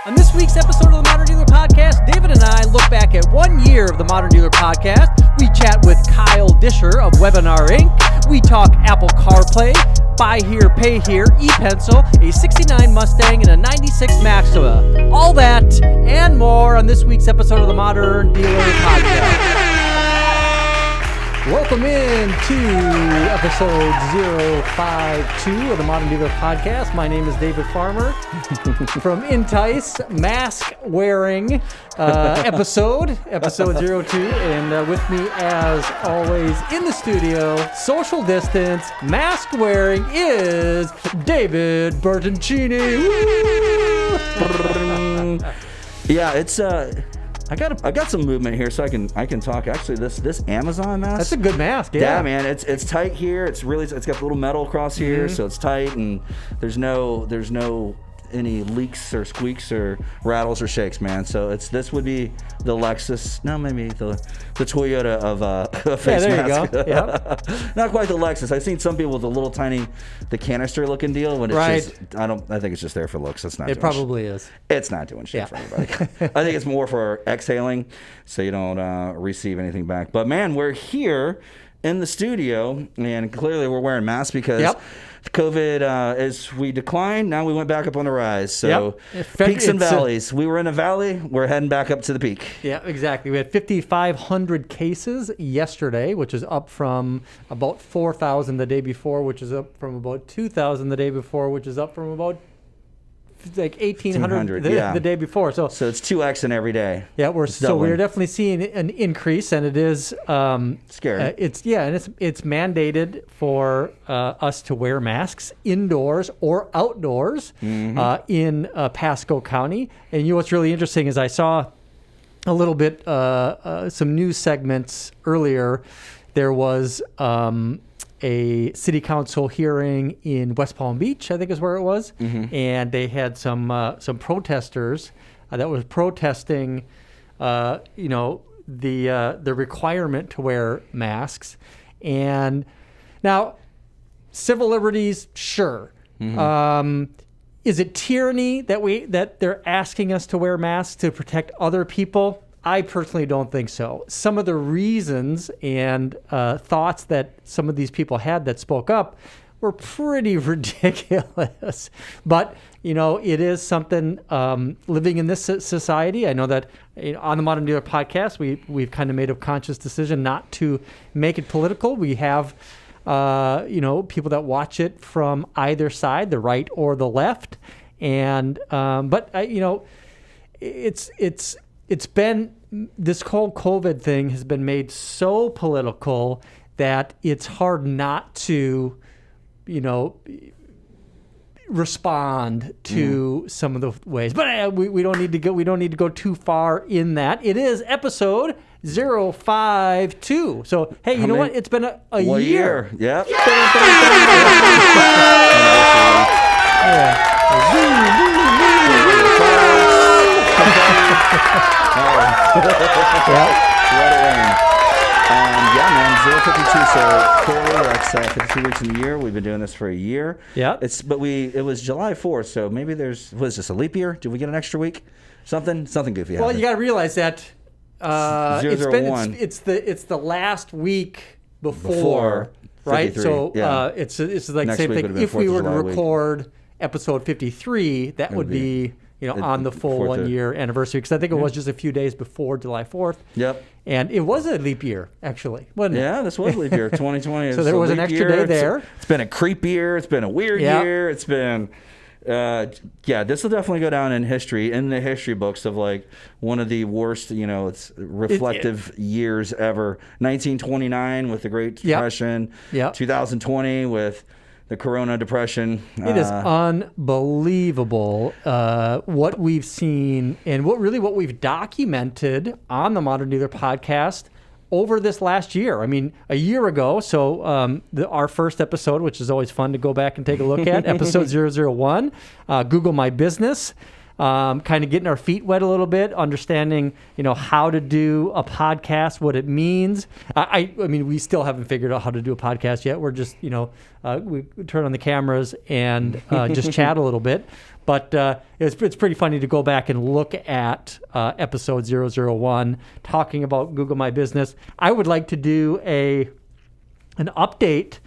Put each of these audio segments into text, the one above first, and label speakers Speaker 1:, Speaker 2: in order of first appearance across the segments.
Speaker 1: On this week's episode of the Modern Dealer Podcast, David and I look back at 1 year of the Modern Dealer Podcast. We chat with Kyle Disher of Webinar Inc. We talk Apple CarPlay, buy here, pay here, e-pencil, a 69 Mustang, and a 96 Maxima. All that and more on this week's episode of the Modern Dealer Podcast. Welcome in to episode 052 of the Modern Dealer Podcast. My name is David Farmer from Intice, mask-wearing episode 02. And with me, as always, in the studio, social distance, mask-wearing, is David Bertoncini.
Speaker 2: Yeah, it's I got some movement here, so I can talk. Actually, this Amazon mask.
Speaker 1: That's a good mask. Yeah,
Speaker 2: man. It's tight here. It's got the little metal across here, so it's tight, and there's no any leaks or squeaks or rattles or shakes, man. So this would be the Lexus. No, maybe the Toyota of a face mask.
Speaker 1: You go. Yep.
Speaker 2: Not quite the Lexus. I've seen some people with a little tiny, the canister looking deal. When it's just, I think it's just there for looks. It's not.
Speaker 1: It probably is.
Speaker 2: It's not doing shit for anybody. I think it's more for exhaling, so you don't receive anything back. But man, we're here in the studio, and clearly we're wearing masks because COVID, as we declined, now we went back up on the rise. So peaks and valleys. We were in a valley. We're heading back up to the peak.
Speaker 1: Yeah, exactly. We had 5,500 cases yesterday, which is up from about 4,000 the day before, which is up from about 2,000 the day before, which is up from about like 1,800 the day before. So
Speaker 2: it's 2x every day.
Speaker 1: Yeah, we're definitely seeing an increase, and it is
Speaker 2: scary.
Speaker 1: It's mandated for us to wear masks indoors or outdoors in Pasco County. And you know what's really interesting is I saw a little bit some news segments earlier. There was a city council hearing in West Palm Beach, I think is where it was, and they had some protesters that was protesting, the requirement to wear masks. And now, civil liberties, sure. Is it tyranny that they're asking us to wear masks to protect other people? I personally don't think so. Some of the reasons and thoughts that some of these people had that spoke up were pretty ridiculous. But, it is something living in this society. I know that on the Modern Dealer Podcast, we've kind of made a conscious decision not to make it political. We have, people that watch it from either side, the right or the left. And, it's been, this whole COVID thing has been made so political that it's hard not to, respond to some of the ways. But we don't need to go too far in that. It is episode 052. So hey, you know what? It's been a year.
Speaker 2: Yep. Man, 052. So clearly that's 52 weeks in the year. We've been doing this for a year.
Speaker 1: Yeah.
Speaker 2: It was July 4th, so maybe was this a leap year? Did we get an extra week? Something goofy happened.
Speaker 1: Well, you got to realize that
Speaker 2: 001.
Speaker 1: It's the last week before right? So it's like
Speaker 2: next
Speaker 1: same
Speaker 2: week
Speaker 1: thing. If we were to record episode 53, that would be on the full 1 year anniversary, because I think it was just a few days before July 4th.
Speaker 2: Yep.
Speaker 1: And it was a leap year, actually, wasn't it?
Speaker 2: Yeah, this was leap year, 2020.
Speaker 1: So there was an extra day there.
Speaker 2: It's been a creep year. It's been a weird year. It's been, this will definitely go down in history, in the history books of like one of the worst, it's reflective years ever. 1929 with the Great Depression. 2020 with the Corona Depression.
Speaker 1: It is unbelievable what we've seen and what we've documented on the Modern Dealer Podcast over this last year. I mean, a year ago, so our first episode, which is always fun to go back and take a look at, episode 001, Google My Business. kind of getting our feet wet a little bit, understanding, how to do a podcast, what it means. I mean, we still haven't figured out how to do a podcast yet. We're just, we turn on the cameras and just chat a little bit. But it's pretty funny to go back and look at episode 001, talking about Google My Business. I would like to do an update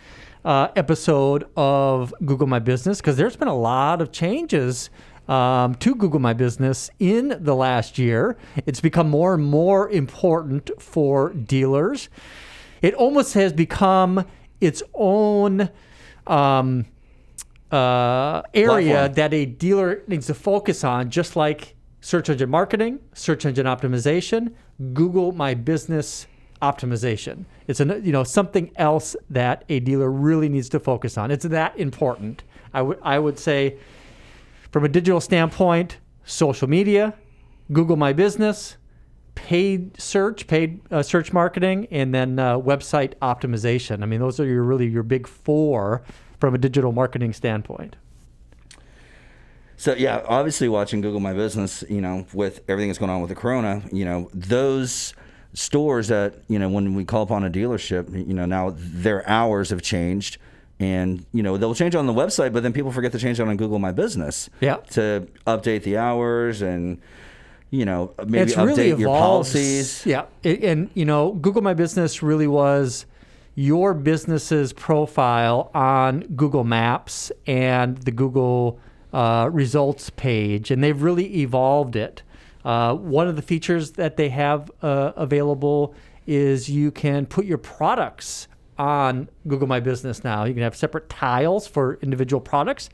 Speaker 1: episode of Google My Business, because there's been a lot of changes to Google My Business in the last year. It's become more and more important for dealers. It almost has become its own area
Speaker 2: Platform
Speaker 1: that a dealer needs to focus on, just like search engine marketing, search engine optimization, Google My Business optimization. It's something else that a dealer really needs to focus on. It's that important. I would say, from a digital standpoint, social media, Google My Business, paid search marketing, and then website optimization. I mean, those are your big four from a digital marketing standpoint.
Speaker 2: So yeah, obviously watching Google My Business, with everything that's going on with the corona, those stores that, when we call upon a dealership, now their hours have changed. And, they'll change on the website, but then people forget to change it on Google My Business.
Speaker 1: Yeah.
Speaker 2: To update the hours and, maybe
Speaker 1: it's
Speaker 2: update
Speaker 1: really
Speaker 2: your policies.
Speaker 1: Yeah. Google My Business really was your business's profile on Google Maps and the Google results page. And they've really evolved it. One of the features that they have available is you can put your products on Google My Business now. You can have separate tiles for individual products.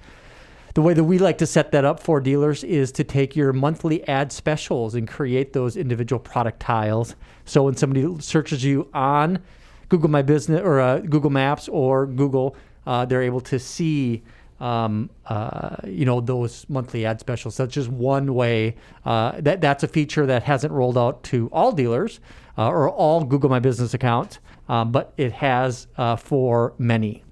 Speaker 1: The way that we like to set that up for dealers is to take your monthly ad specials and create those individual product tiles. So when somebody searches you on Google My Business or Google Maps or Google, they're able to see those monthly ad specials. So that's just one way. That's a feature that hasn't rolled out to all dealers or all Google My Business accounts, but it has for many.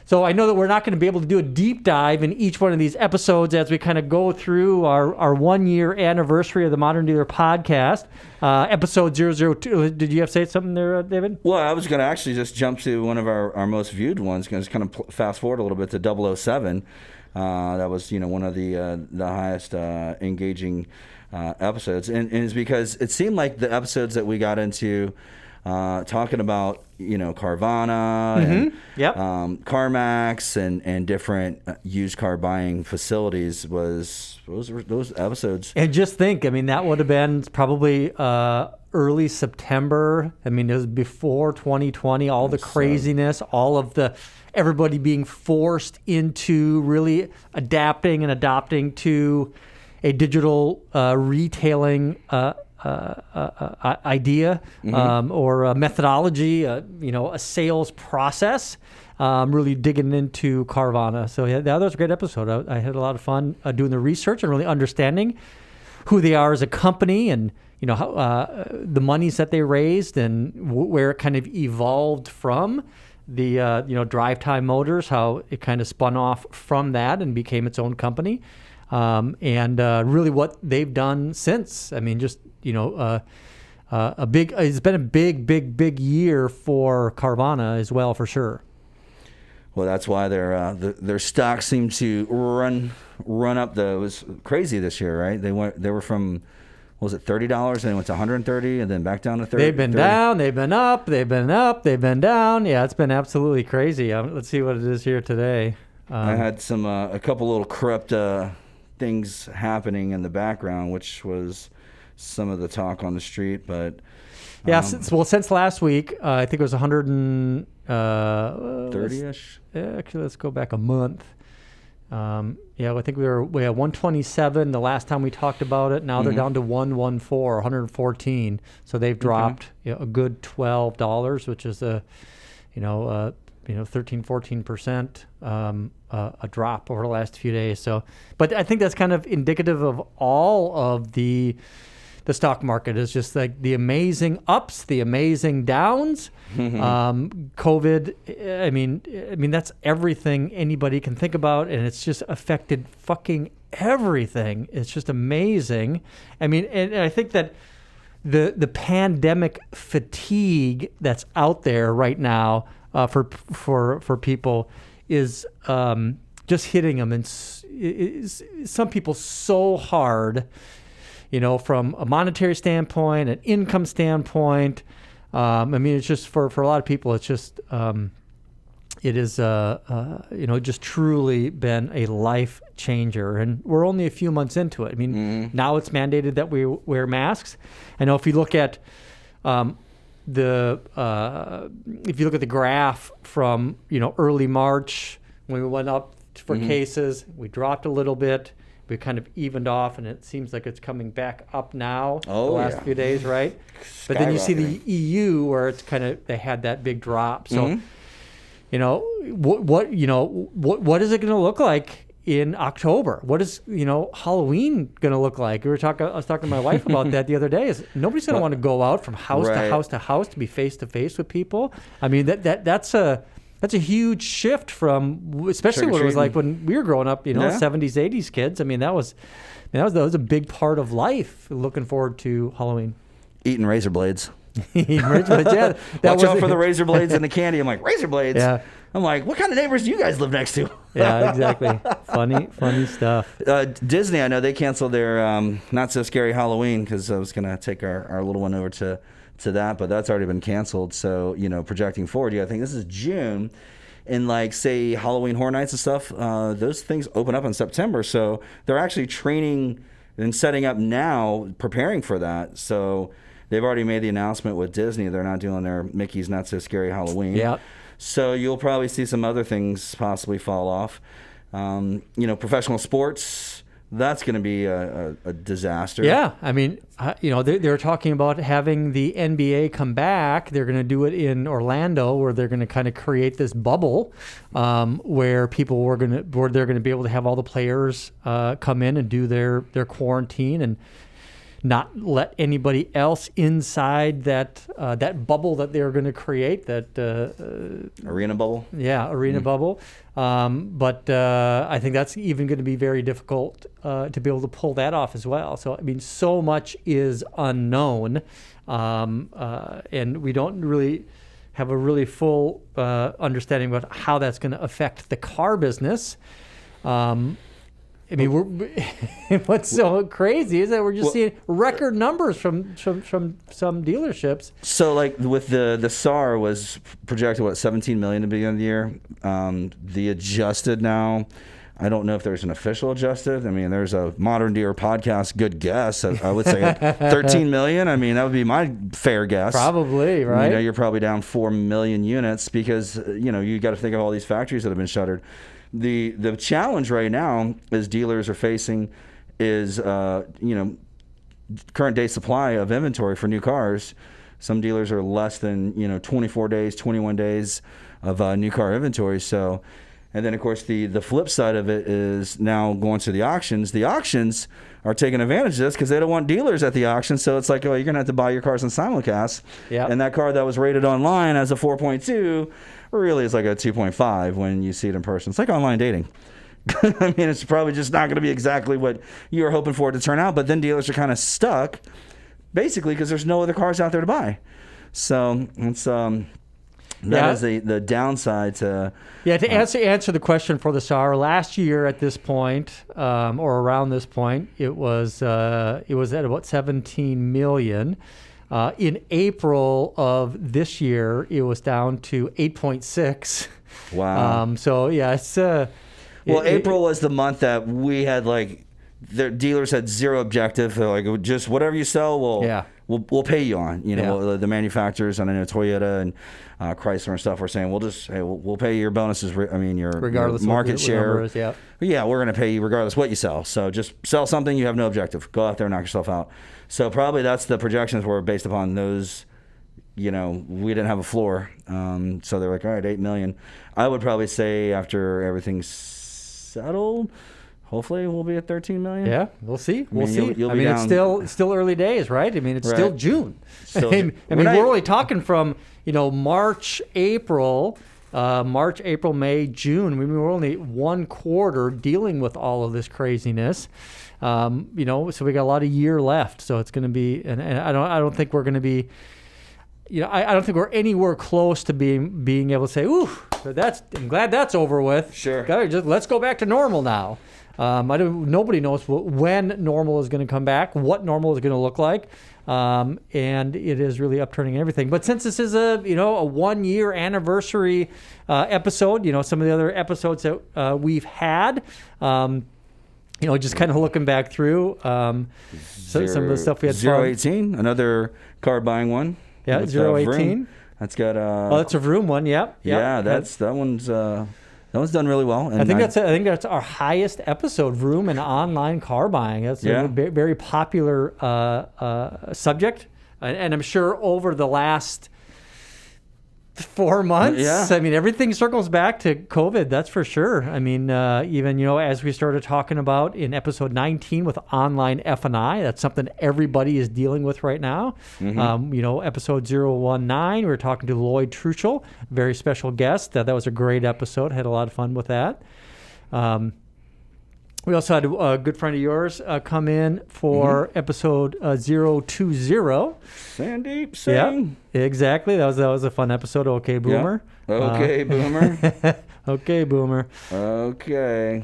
Speaker 1: So I know that we're not going to be able to do a deep dive in each one of these episodes as we kind of go through our 1 year anniversary of the Modern Dealer podcast. Episode 002. Did you have to say something there, David?
Speaker 2: Well, I was going to actually just jump to one of our most viewed ones, going to kind of fast forward a little bit to 007. That was, one of the highest engaging episodes. And it's because it seemed like the episodes that we got into talking about, Carvana and CarMax and different used car buying facilities those episodes.
Speaker 1: And just think, that would have been probably early September. It was before 2020, all the craziness, all of everybody being forced into really adapting and adopting to a digital retailing idea or a methodology, a sales process, really digging into Carvana. So yeah, that was a great episode. I had a lot of fun doing the research and really understanding who they are as a company and, how the monies that they raised and where it kind of evolved from the, Drive Time Motors, how it kind of spun off from that and became its own company. And really what they've done since. It's been a big year for Carvana as well, for sure.
Speaker 2: Well, that's why their stocks seem to run up. It was crazy this year, right? They were from, what was it, $30, and it went to $130, and then back down to $30.
Speaker 1: They've been down, they've been up, they've been up, they've been down. Yeah, it's been absolutely crazy. Let's see what it is here today.
Speaker 2: I had a couple little corrupt things happening in the background, which was some of the talk on the street, but
Speaker 1: since last week, I think it was 130-ish. Actually, let's go back a month. I think we had 127 the last time we talked about it. Now they're down to 114. So they've dropped a good $12, which is 13-14% a drop over the last few days. So, but I think that's kind of indicative of all of the stock market. Is just like the amazing ups, the amazing downs. COVID. That's everything anybody can think about, and it's just affected fucking everything. It's just amazing. I mean, and I think that the pandemic fatigue that's out there right now for people is just hitting them, and some people so hard, from a monetary standpoint, an income standpoint. I mean, it's just for a lot of people, it's just it is just truly been a life changer, and we're only a few months into it. I mean, now it's mandated that we wear masks. I know if you look at the graph from early March when we went up for cases, we dropped a little bit. We kind of evened off, and it seems like it's coming back up now the last few days, right? But then you see the EU where it's they had that big drop. So, what is it going to look like in October? What is Halloween going to look like? I was talking to my wife about that the other day. Is nobody's going to want to go out from house to house to house to be face to face with people? I mean, that's a huge shift from, especially what it was like when we were growing up, 70s, 80s kids. I mean, that was a big part of life, looking forward to Halloween.
Speaker 2: Eating razor blades.
Speaker 1: Yeah.
Speaker 2: Watch out for the razor blades and the candy. I'm like, razor blades? Yeah. I'm like, what kind of neighbors do you guys live next to?
Speaker 1: Yeah, exactly. Funny stuff.
Speaker 2: Disney, I know they canceled their Not So Scary Halloween because I was going to take our little one over to that, but that's already been canceled. So, projecting forward, I think this is June, and say Halloween Horror Nights and stuff, those things open up in September. So they're actually training and setting up now, preparing for that. So they've already made the announcement with Disney. They're not doing their Mickey's Not So Scary Halloween.
Speaker 1: Yeah.
Speaker 2: So you'll probably see some other things possibly fall off. Professional sports, that's going to be a disaster.
Speaker 1: Yeah, I mean, they're talking about having the NBA come back. They're going to do it in Orlando, where they're going to kind of create this bubble where they're going to be able to have all the players come in and do their quarantine and not let anybody else inside that bubble that they're going to create. That
Speaker 2: arena bubble.
Speaker 1: Yeah, arena bubble. But I think that's even going to be very difficult to be able to pull that off as well. So I mean, so much is unknown, and we don't really have a really full understanding about how that's going to affect the car business. I mean, what's so crazy is that we're just seeing record numbers from some dealerships.
Speaker 2: So, with the SAR was projected, 17 million at the beginning of the year. The adjusted now, I don't know if there's an official adjusted. I mean, there's a Modern Deer podcast, good guess. I would say 13 million. I mean, that would be my fair guess.
Speaker 1: Probably, right?
Speaker 2: You're probably down 4 million units because, you got to think of all these factories that have been shuttered. The challenge right now is dealers are facing is current day supply of inventory for new cars. Some dealers are less than 24 days, 21 days of new car inventory. So, and then of course the flip side of it is now going to the auctions. The auctions are taking advantage of this because they don't want dealers at the auction. So it's like, you're gonna have to buy your cars in simulcast.
Speaker 1: Yeah.
Speaker 2: And that car that was rated online as a 4.2. Really is like a 2.5 when you see it in person. It's like online dating. I mean, it's probably just not going to be exactly what you were hoping for it to turn out, but then dealers are kind of stuck, basically, because there's no other cars out there to buy. So it's that is the downside to...
Speaker 1: Yeah, to answer the question for the SAR, last year at this point, or around this point, it was at about 17 million. In April of this year, it was down to 8.6.
Speaker 2: Wow.
Speaker 1: So yeah, it's
Speaker 2: April was the month that we had the dealers had zero objective. They're like, just whatever you sell, we'll pay you on. The manufacturers, and I know Toyota and Chrysler and stuff were saying, we'll pay your bonuses. I mean, regardless your market share.
Speaker 1: Numbers, yeah.
Speaker 2: Yeah, we're going to pay you regardless what you sell. So just sell something. You have no objective. Go out there and knock yourself out. So probably that's the projections were based upon those. We didn't have a floor. So they're like, all right, 8 million. I would probably say after everything's settled, hopefully we'll be at 13 million.
Speaker 1: Yeah, we'll see. We'll see.
Speaker 2: You'll
Speaker 1: I mean, it's still early days, right? I mean, it's still June. I mean, we're only talking from March, April, March, April, May, June. I mean, we're only one quarter dealing with all of this craziness. So we got a lot of year left. So it's going to be, and I don't think we're going to be, I don't think we're anywhere close to being able to say, ooh, I'm glad that's over with.
Speaker 2: Sure.
Speaker 1: Let's go back to normal now. Nobody knows when normal is going to come back, what normal is going to look like. And it is really upturning everything. But since this is a 1 year anniversary episode, some of the other episodes that we've had, just kind of looking back through some of the stuff we had.
Speaker 2: 018, another car buying one.
Speaker 1: Yeah, 018.
Speaker 2: That's got
Speaker 1: that's a Vroom one. Yep.
Speaker 2: Yeah, that one's done really well. And
Speaker 1: I think that's our highest episode, Vroom and online car buying. That's a very popular subject, and I'm sure over the last 4 months, I mean, everything circles back to COVID. That's for sure. I mean, even as we started talking about in episode 19 with online F&I, that's something everybody is dealing with right now. Episode 019, we were talking to Lloyd Truschel, very special guest. That was a great episode. Had a lot of fun with that. We also had a good friend of yours come in for episode 020.
Speaker 2: Sandeep Singh.
Speaker 1: Yeah, exactly. That was a fun episode. Okay, Boomer.
Speaker 2: Yeah. Okay, Boomer.
Speaker 1: Okay, Boomer.
Speaker 2: Okay.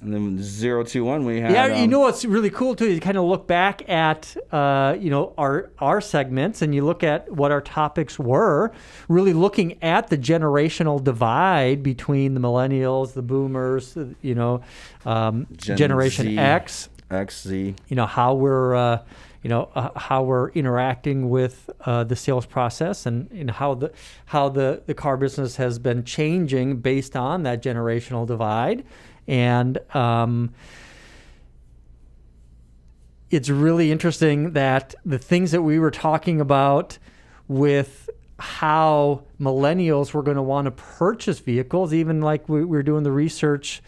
Speaker 2: And then 021 we had.
Speaker 1: Yeah, what's really cool too is you kind of look back at our segments and you look at what our topics were, really looking at the generational divide between the millennials, the boomers, Generation
Speaker 2: Z,
Speaker 1: X,
Speaker 2: XZ.
Speaker 1: How we're interacting with the sales process and how the car business has been changing based on that generational divide. And it's really interesting that the things that we were talking about with how millennials were going to want to purchase vehicles, even like we were doing the research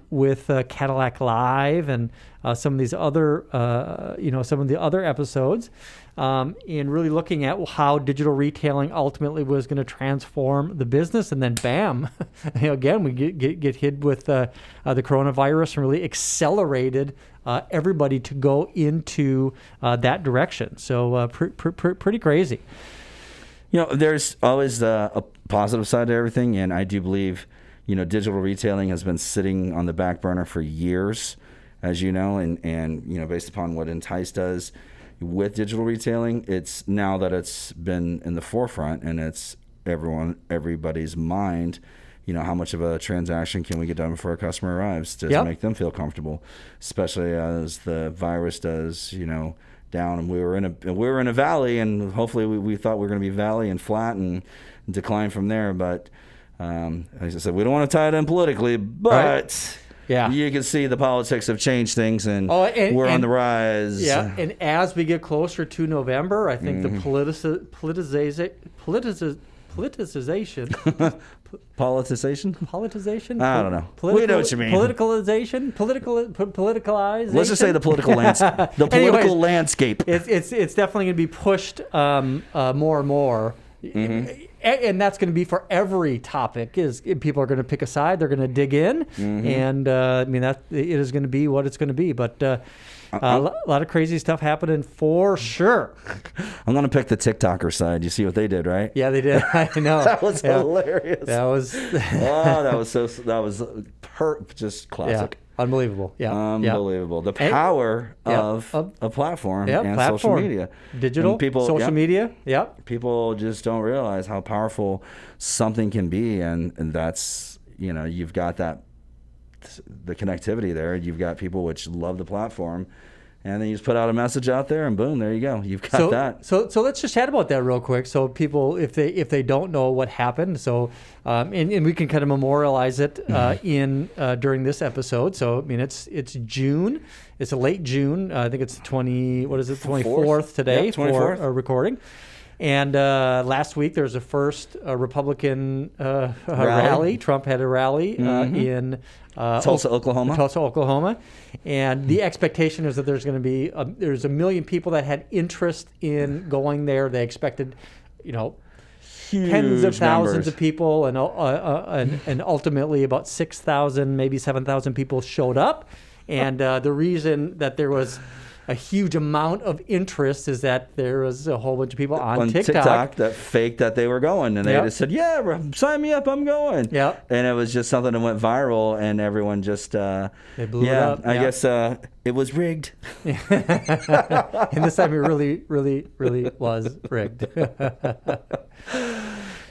Speaker 1: with Cadillac Live and some of these other, some of the other episodes, and really looking at how digital retailing ultimately was going to transform the business. And then bam, again, we get hit with the coronavirus and really accelerated everybody to go into that direction. So pretty crazy.
Speaker 2: There's always a positive side to everything, and I do believe digital retailing has been sitting on the back burner for years, as you know, and based upon what Entice does with digital retailing, it's now that it's been in the forefront and it's everybody's mind, how much of a transaction can we get done before a customer arrives to make them feel comfortable, especially as the virus does, down. And we were in a valley, and hopefully we thought we were going to be valley and flat and decline from there, but as I said, we don't want to tie it in politically, but you can see the politics have changed things, and we're on the rise.
Speaker 1: Yeah, and as we get closer to November, I think the politicization. Politicization?
Speaker 2: I don't know. We know what you mean.
Speaker 1: Politicalization?
Speaker 2: Let's just say the political landscape.
Speaker 1: It's definitely going to be pushed more and more. And that's going to be for every topic. Is people are going to pick a side, they're going to dig in, and that it is going to be what it's going to be. But a lot of crazy stuff happening for sure.
Speaker 2: I'm going to pick the TikToker side. You see what they did, right?
Speaker 1: Yeah, they did. I know.
Speaker 2: That was hilarious.
Speaker 1: That was.
Speaker 2: Just classic.
Speaker 1: Yeah. Unbelievable. Yeah.
Speaker 2: Unbelievable. The power of a platform and social media.
Speaker 1: Digital, social media. Yep.
Speaker 2: People just don't realize how powerful something can be. And that's, you've got the connectivity there. You've got people which love the platform. And then you just put out a message out there, and boom, there you go. You've got that.
Speaker 1: So let's just chat about that real quick. So people, if they don't know what happened, and we can kind of memorialize it during this episode. So it's June. It's a late June. I think it's 24th today for a recording. And last week there was a first Republican rally. Trump had a rally in
Speaker 2: Tulsa,
Speaker 1: Oklahoma. And the expectation is that there's going to be there's 1 million people that had interest in going there. They expected,
Speaker 2: huge
Speaker 1: tens of thousands
Speaker 2: numbers.
Speaker 1: of people, and ultimately about 6,000, maybe 7,000 people showed up. And the reason that there was a huge amount of interest is that there was a whole bunch of people on TikTok
Speaker 2: that faked that they were going, and they just said, "Yeah, sign me up, I'm going."
Speaker 1: Yeah,
Speaker 2: and it was just something that went viral, and everyone just
Speaker 1: they blew it up.
Speaker 2: I guess it was rigged.
Speaker 1: And this time it really, really, really was rigged.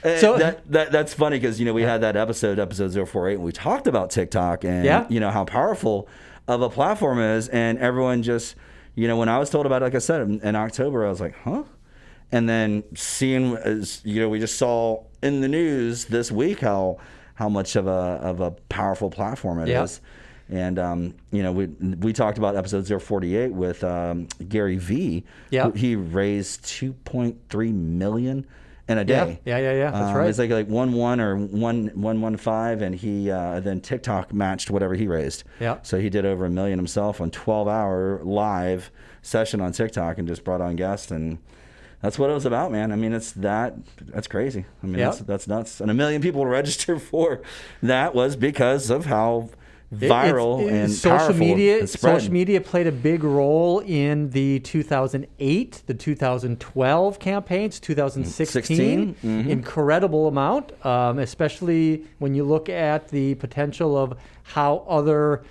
Speaker 2: So that's funny because we had that episode 048, and we talked about TikTok and how powerful of a platform it is, and everyone just. When I was told about it, like I said, in October, I was like, huh? And then seeing, as we just saw in the news this week how much of a powerful platform it is. And, we talked about episode 048 with Gary V. Yeah. He raised $2.3 million in a day.
Speaker 1: Yeah. That's right.
Speaker 2: It's like 1.1 or 1.15, and he then TikTok matched whatever he raised.
Speaker 1: Yeah.
Speaker 2: So he did over $1 million himself on 12-hour live session on TikTok, and just brought on guests, and that's what it was about, man. I mean, that's crazy. I mean, that's nuts. And 1 million people registered for that was because of how viral and
Speaker 1: social
Speaker 2: powerful it spread.
Speaker 1: Social media played a big role in the 2008, the 2012 campaigns, 2016, incredible amount, especially when you look at the potential of how other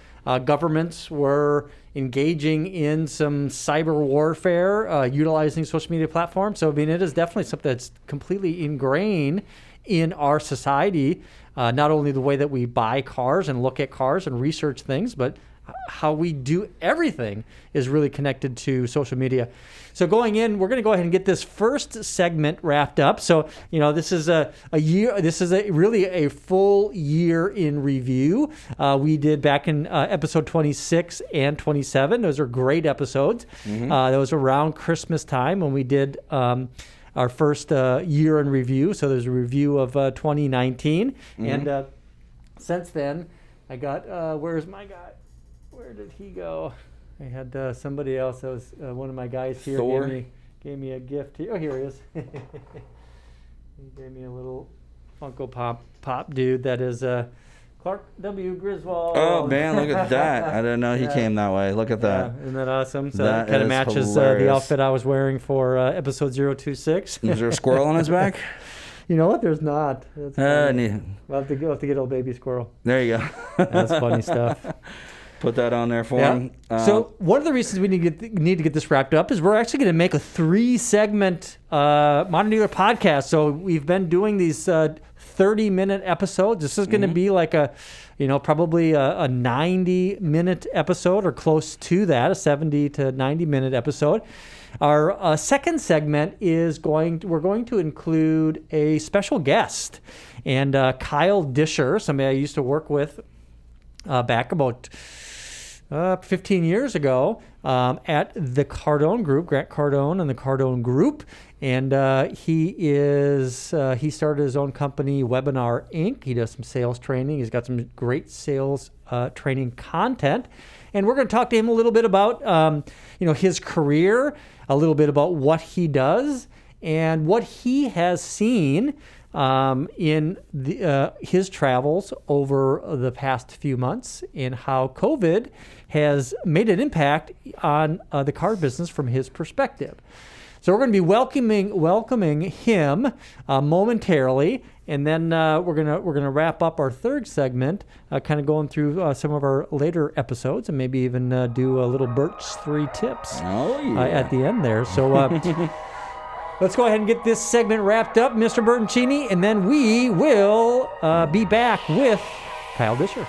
Speaker 1: governments were engaging in some cyber warfare, utilizing social media platforms. So, I mean, it is definitely something that's completely ingrained in our society. Not only the way that we buy cars and look at cars and research things, but how we do everything is really connected to social media. So going in, we're going to go ahead and get this first segment wrapped up. So, this is a year. This is really a full year in review. We did back in episode 26 and 27. Those are great episodes. Those were around Christmas time when we did our first year in review. So there's a review of 2019. And since then, I got, where's my guy? Where did he go? I had somebody else. That was one of my guys here. Gave me a gift here. Oh, here he is. He gave me a little Funko Pop dude that is Clark W. Griswold.
Speaker 2: Oh, man, look at that. I didn't know he came that way. Look at that.
Speaker 1: Yeah, isn't that awesome? So
Speaker 2: that
Speaker 1: kind of matches the outfit I was wearing for episode 026.
Speaker 2: Is there a squirrel on his back?
Speaker 1: You know what? There's not. We'll have to get old baby squirrel.
Speaker 2: There you go.
Speaker 1: That's funny stuff.
Speaker 2: Put that on there for him.
Speaker 1: So one of the reasons we need to get this wrapped up is we're actually going to make a 3-segment Modern Dealer podcast. So we've been doing these 30-minute episodes. This is going to be like probably a 90-minute episode or close to that, a 70 to 90-minute episode. Our second segment is we're going to include a special guest, and Kyle Disher, somebody I used to work with back about 15 years ago at the Cardone Group, Grant Cardone and the Cardone Group. And he started his own company, Webinar Inc. He does some sales training. He's got some great sales training content. And we're going to talk to him a little bit about his career, a little bit about what he does, and what he has seen in his travels over the past few months, and how COVID has made an impact on the car business from his perspective. So we're going to be welcoming him momentarily, and then we're gonna wrap up our third segment, kind of going through some of our later episodes, and maybe even do a little Birch 3 tips at the end there. So. Let's go ahead and get this segment wrapped up, Mr. Bertoncini, and then we will be back with Kyle Disher.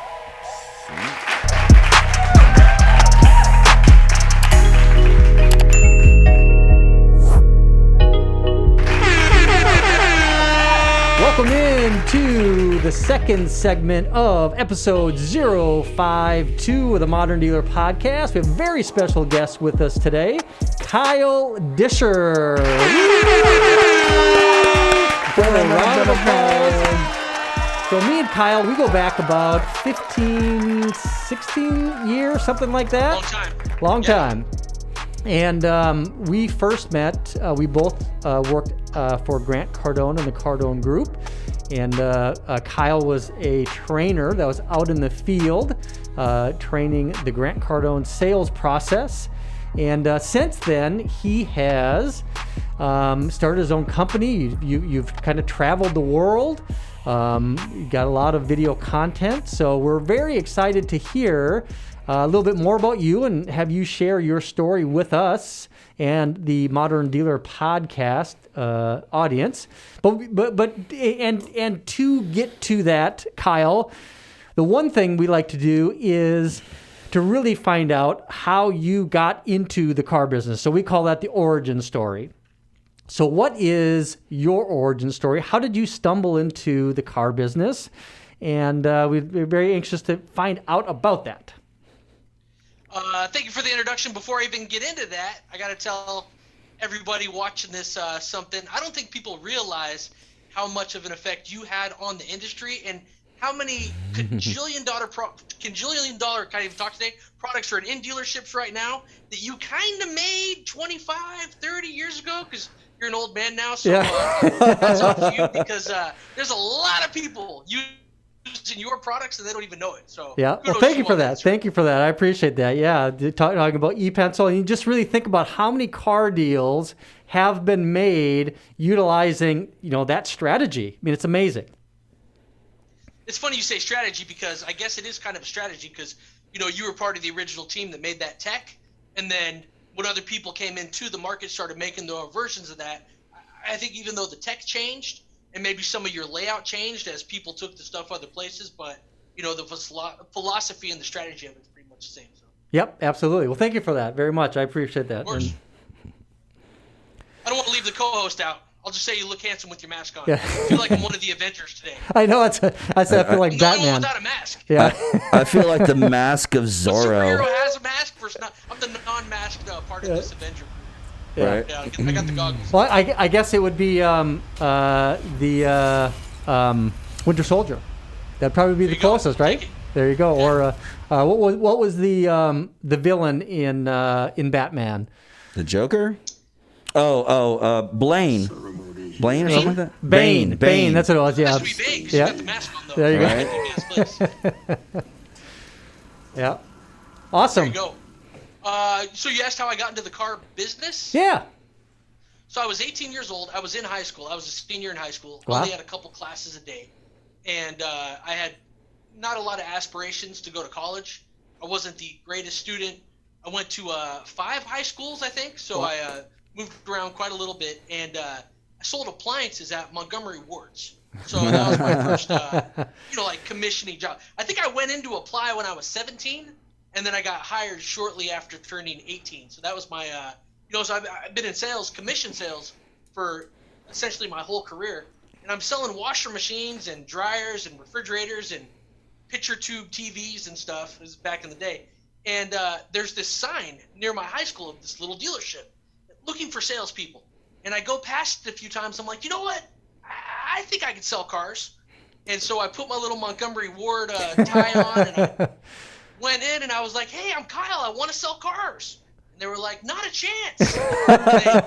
Speaker 1: Welcome in to the second segment of episode 052 of the Modern Dealer Podcast. We have a very special guest with us today, Kyle Disher. Round of applause. So me and Kyle, we go back about 15, 16 years, something like that.
Speaker 3: Long time.
Speaker 1: And we first met, we both worked for Grant Cardone and the Cardone Group. And Kyle was a trainer that was out in the field training the Grant Cardone sales process. And since then, he has started his own company. You've kind of traveled the world. You got a lot of video content. So we're very excited to hear a little bit more about you and have you share your story with us and the Modern Dealer podcast audience. And to get to that, Kyle, the one thing we like to do is to really find out how you got into the car business. So we call that the origin story. So what is your origin story? How did you stumble into the car business? And we're very anxious to find out about that.
Speaker 3: Thank you for the introduction. Before I even get into that, I got to tell everybody watching this something. I don't think people realize how much of an effect you had on the industry and how many cajillion dollar can't even talk today, products are in dealerships right now that you kind of made 25, 30 years ago, because you're an old man now. So that's off to you, because there's a lot of people using your products and they don't even know it. So
Speaker 1: yeah, well, thank you for that. Thank you for that. I appreciate that. Yeah, talking about e-pencil, and you just really think about how many car deals have been made utilizing, that strategy. I mean, it's amazing.
Speaker 3: It's funny you say strategy, because I guess it is kind of a strategy, because you were part of the original team that made that tech, and then when other people came into the market, started making their own versions of that. I think even though the tech changed and maybe some of your layout changed as people took the stuff other places, but the philosophy and the strategy of it is pretty much the same. So.
Speaker 1: Yep, absolutely. Well, thank you for that very much. I appreciate that.
Speaker 3: Of course. I don't want to leave the co-host out. I'll just say you look handsome with your mask on.
Speaker 1: Yeah.
Speaker 3: I feel like I'm one of the Avengers today.
Speaker 1: I know. I feel like Batman.
Speaker 3: Without a mask.
Speaker 1: Yeah.
Speaker 2: I feel like the mask of Zorro.
Speaker 3: Superhero has a mask versus not. I'm the non-masked part of this Avenger.
Speaker 1: Yeah.
Speaker 2: Right.
Speaker 3: Yeah, I got the goggles.
Speaker 1: Well, I guess it would be Winter Soldier. That'd probably be the closest, right? There you go. Yeah. Or what was the villain in Batman?
Speaker 2: The Joker? Blaine. Blaine or something like that?
Speaker 1: Bane. That's what it was. Yeah.
Speaker 3: It has to be Bane, because you got the mask on, though.
Speaker 1: There you
Speaker 3: go.
Speaker 1: Yeah. Awesome.
Speaker 3: There you go. So you asked how I got into the car business?
Speaker 1: Yeah.
Speaker 3: So I was 18 years old. I was in high school. I was a senior in high school.
Speaker 1: Wow.
Speaker 3: Only had a couple classes a day. And I had not a lot of aspirations to go to college. I wasn't the greatest student. I went to 5 high schools, I think. So wow. I moved around quite a little bit. And I sold appliances at Montgomery Wards. So that was my first, commissioning job. I think I went in to apply when I was 17. And then I got hired shortly after turning 18. So that was my, so I've been in sales, commission sales, for essentially my whole career. And I'm selling washer machines and dryers and refrigerators and picture tube TVs and stuff. It was back in the day. And there's this sign near my high school of this little dealership looking for salespeople. And I go past it a few times. I'm like, you know what? I think I could sell cars. And so I put my little Montgomery Ward tie on, and I went in, and I was like, hey, I'm Kyle. I want to sell cars. And they were like, not a chance. They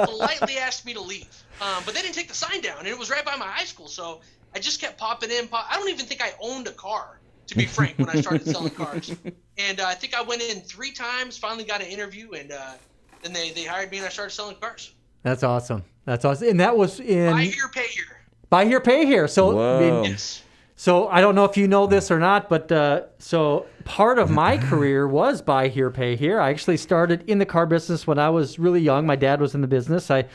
Speaker 3: politely asked me to leave. But they didn't take the sign down, and it was right by my high school. So I just kept popping in. I don't even think I owned a car, to be frank, when I started selling cars. And I think I went in 3 times, finally got an interview, and then they hired me, and I started selling cars.
Speaker 1: That's awesome. And that was in...
Speaker 3: Buy here, pay here.
Speaker 1: Buy here, pay here. So,
Speaker 3: Yes.
Speaker 1: So I don't know if you know this or not, but so part of my career was buy here, pay here. I actually started in the car business when I was really young. My dad was in the business. I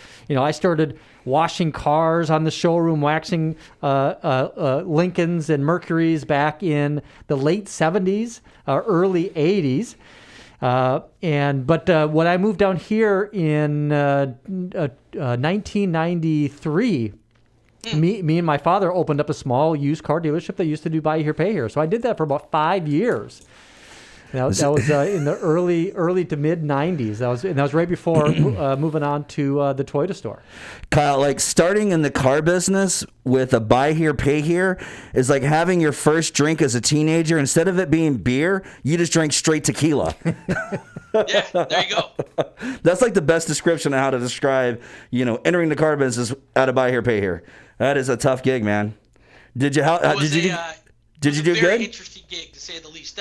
Speaker 1: started washing cars on the showroom, waxing Lincolns and Mercurys back in the late 70s, early 80s. But when I moved down here in 1993. Me and my father opened up a small used car dealership that used to do buy here, pay here. So I did that for about 5 years. That was in the early to mid 90s. That was right before moving on to the Toyota store.
Speaker 2: Kyle, like starting in the car business with a buy here, pay here is like having your first drink as a teenager. Instead of it being beer, you just drank straight tequila.
Speaker 3: Yeah, there you go.
Speaker 2: That's like the best description of how to describe, entering the car business out of buy here, pay here. That is a tough gig, man. Did you do
Speaker 3: very
Speaker 2: good?
Speaker 3: Interesting gig, to say the least.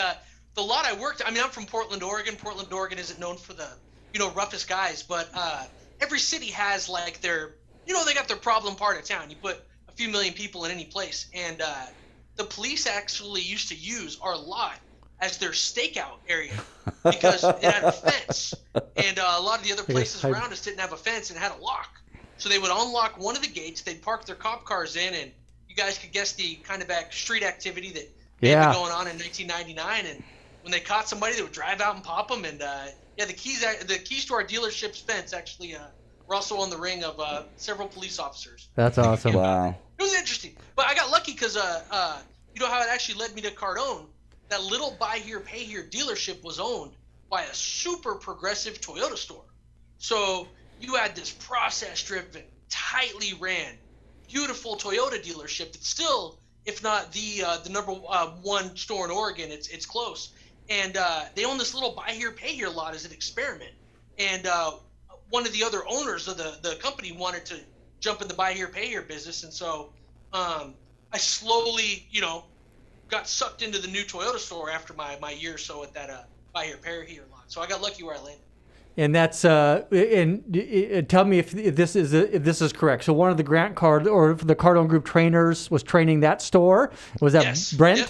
Speaker 3: The lot I worked, I'm from Portland, Oregon. Portland, Oregon isn't known for the, roughest guys, but every city has like their, they got their problem part of town. You put a few million people in any place, and the police actually used to use our lot as their stakeout area because it had a fence, and a lot of the other places around us didn't have a fence and had a lock. So they would unlock one of the gates, they'd park their cop cars in, and you guys could guess the kind of street activity that had been going on in 1999. And when they caught somebody, they would drive out and pop them. And the keys to our dealership's fence actually were also on the ring of several police officers.
Speaker 1: That's awesome.
Speaker 2: Wow.
Speaker 3: It was interesting, but I got lucky because you know how it actually led me to Cardone. That little buy here, pay here dealership was owned by a super progressive Toyota store. So you had this process-driven, tightly ran, beautiful Toyota dealership that's still, if not the number one store in Oregon, it's close. And they own this little buy here, pay here lot as an experiment. And one of the other owners of the company wanted to jump in the buy here, pay here business. And so I slowly, got sucked into the new Toyota store after my year or so at that buy here, pay here lot. So I got lucky where I landed.
Speaker 1: And that's and tell me if this is correct. So one of the Grant Card or the Cardone Group trainers was training that store. Was that
Speaker 3: yes.
Speaker 1: Brent?
Speaker 3: Yep.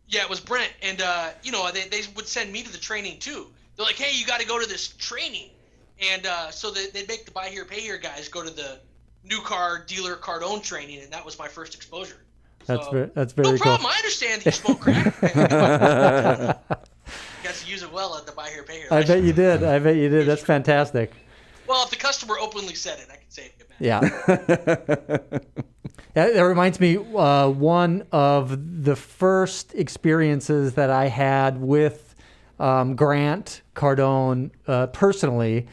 Speaker 3: Yeah, it was Brent. And they would send me to the training too. They're like, hey, you got to go to this training. And so they'd make the buy here, pay here guys go to the new car dealer Cardone training, and that was my first exposure.
Speaker 1: That's
Speaker 3: so,
Speaker 1: very
Speaker 3: no
Speaker 1: cool.
Speaker 3: problem. I understand that you smoke crack. Got to use it well at the buy here, pay here.
Speaker 1: I bet you did. That's fantastic.
Speaker 3: Well, if the customer openly said it, I can say it.
Speaker 1: Yeah. That reminds me, one of the first experiences that I had with Grant Cardone personally,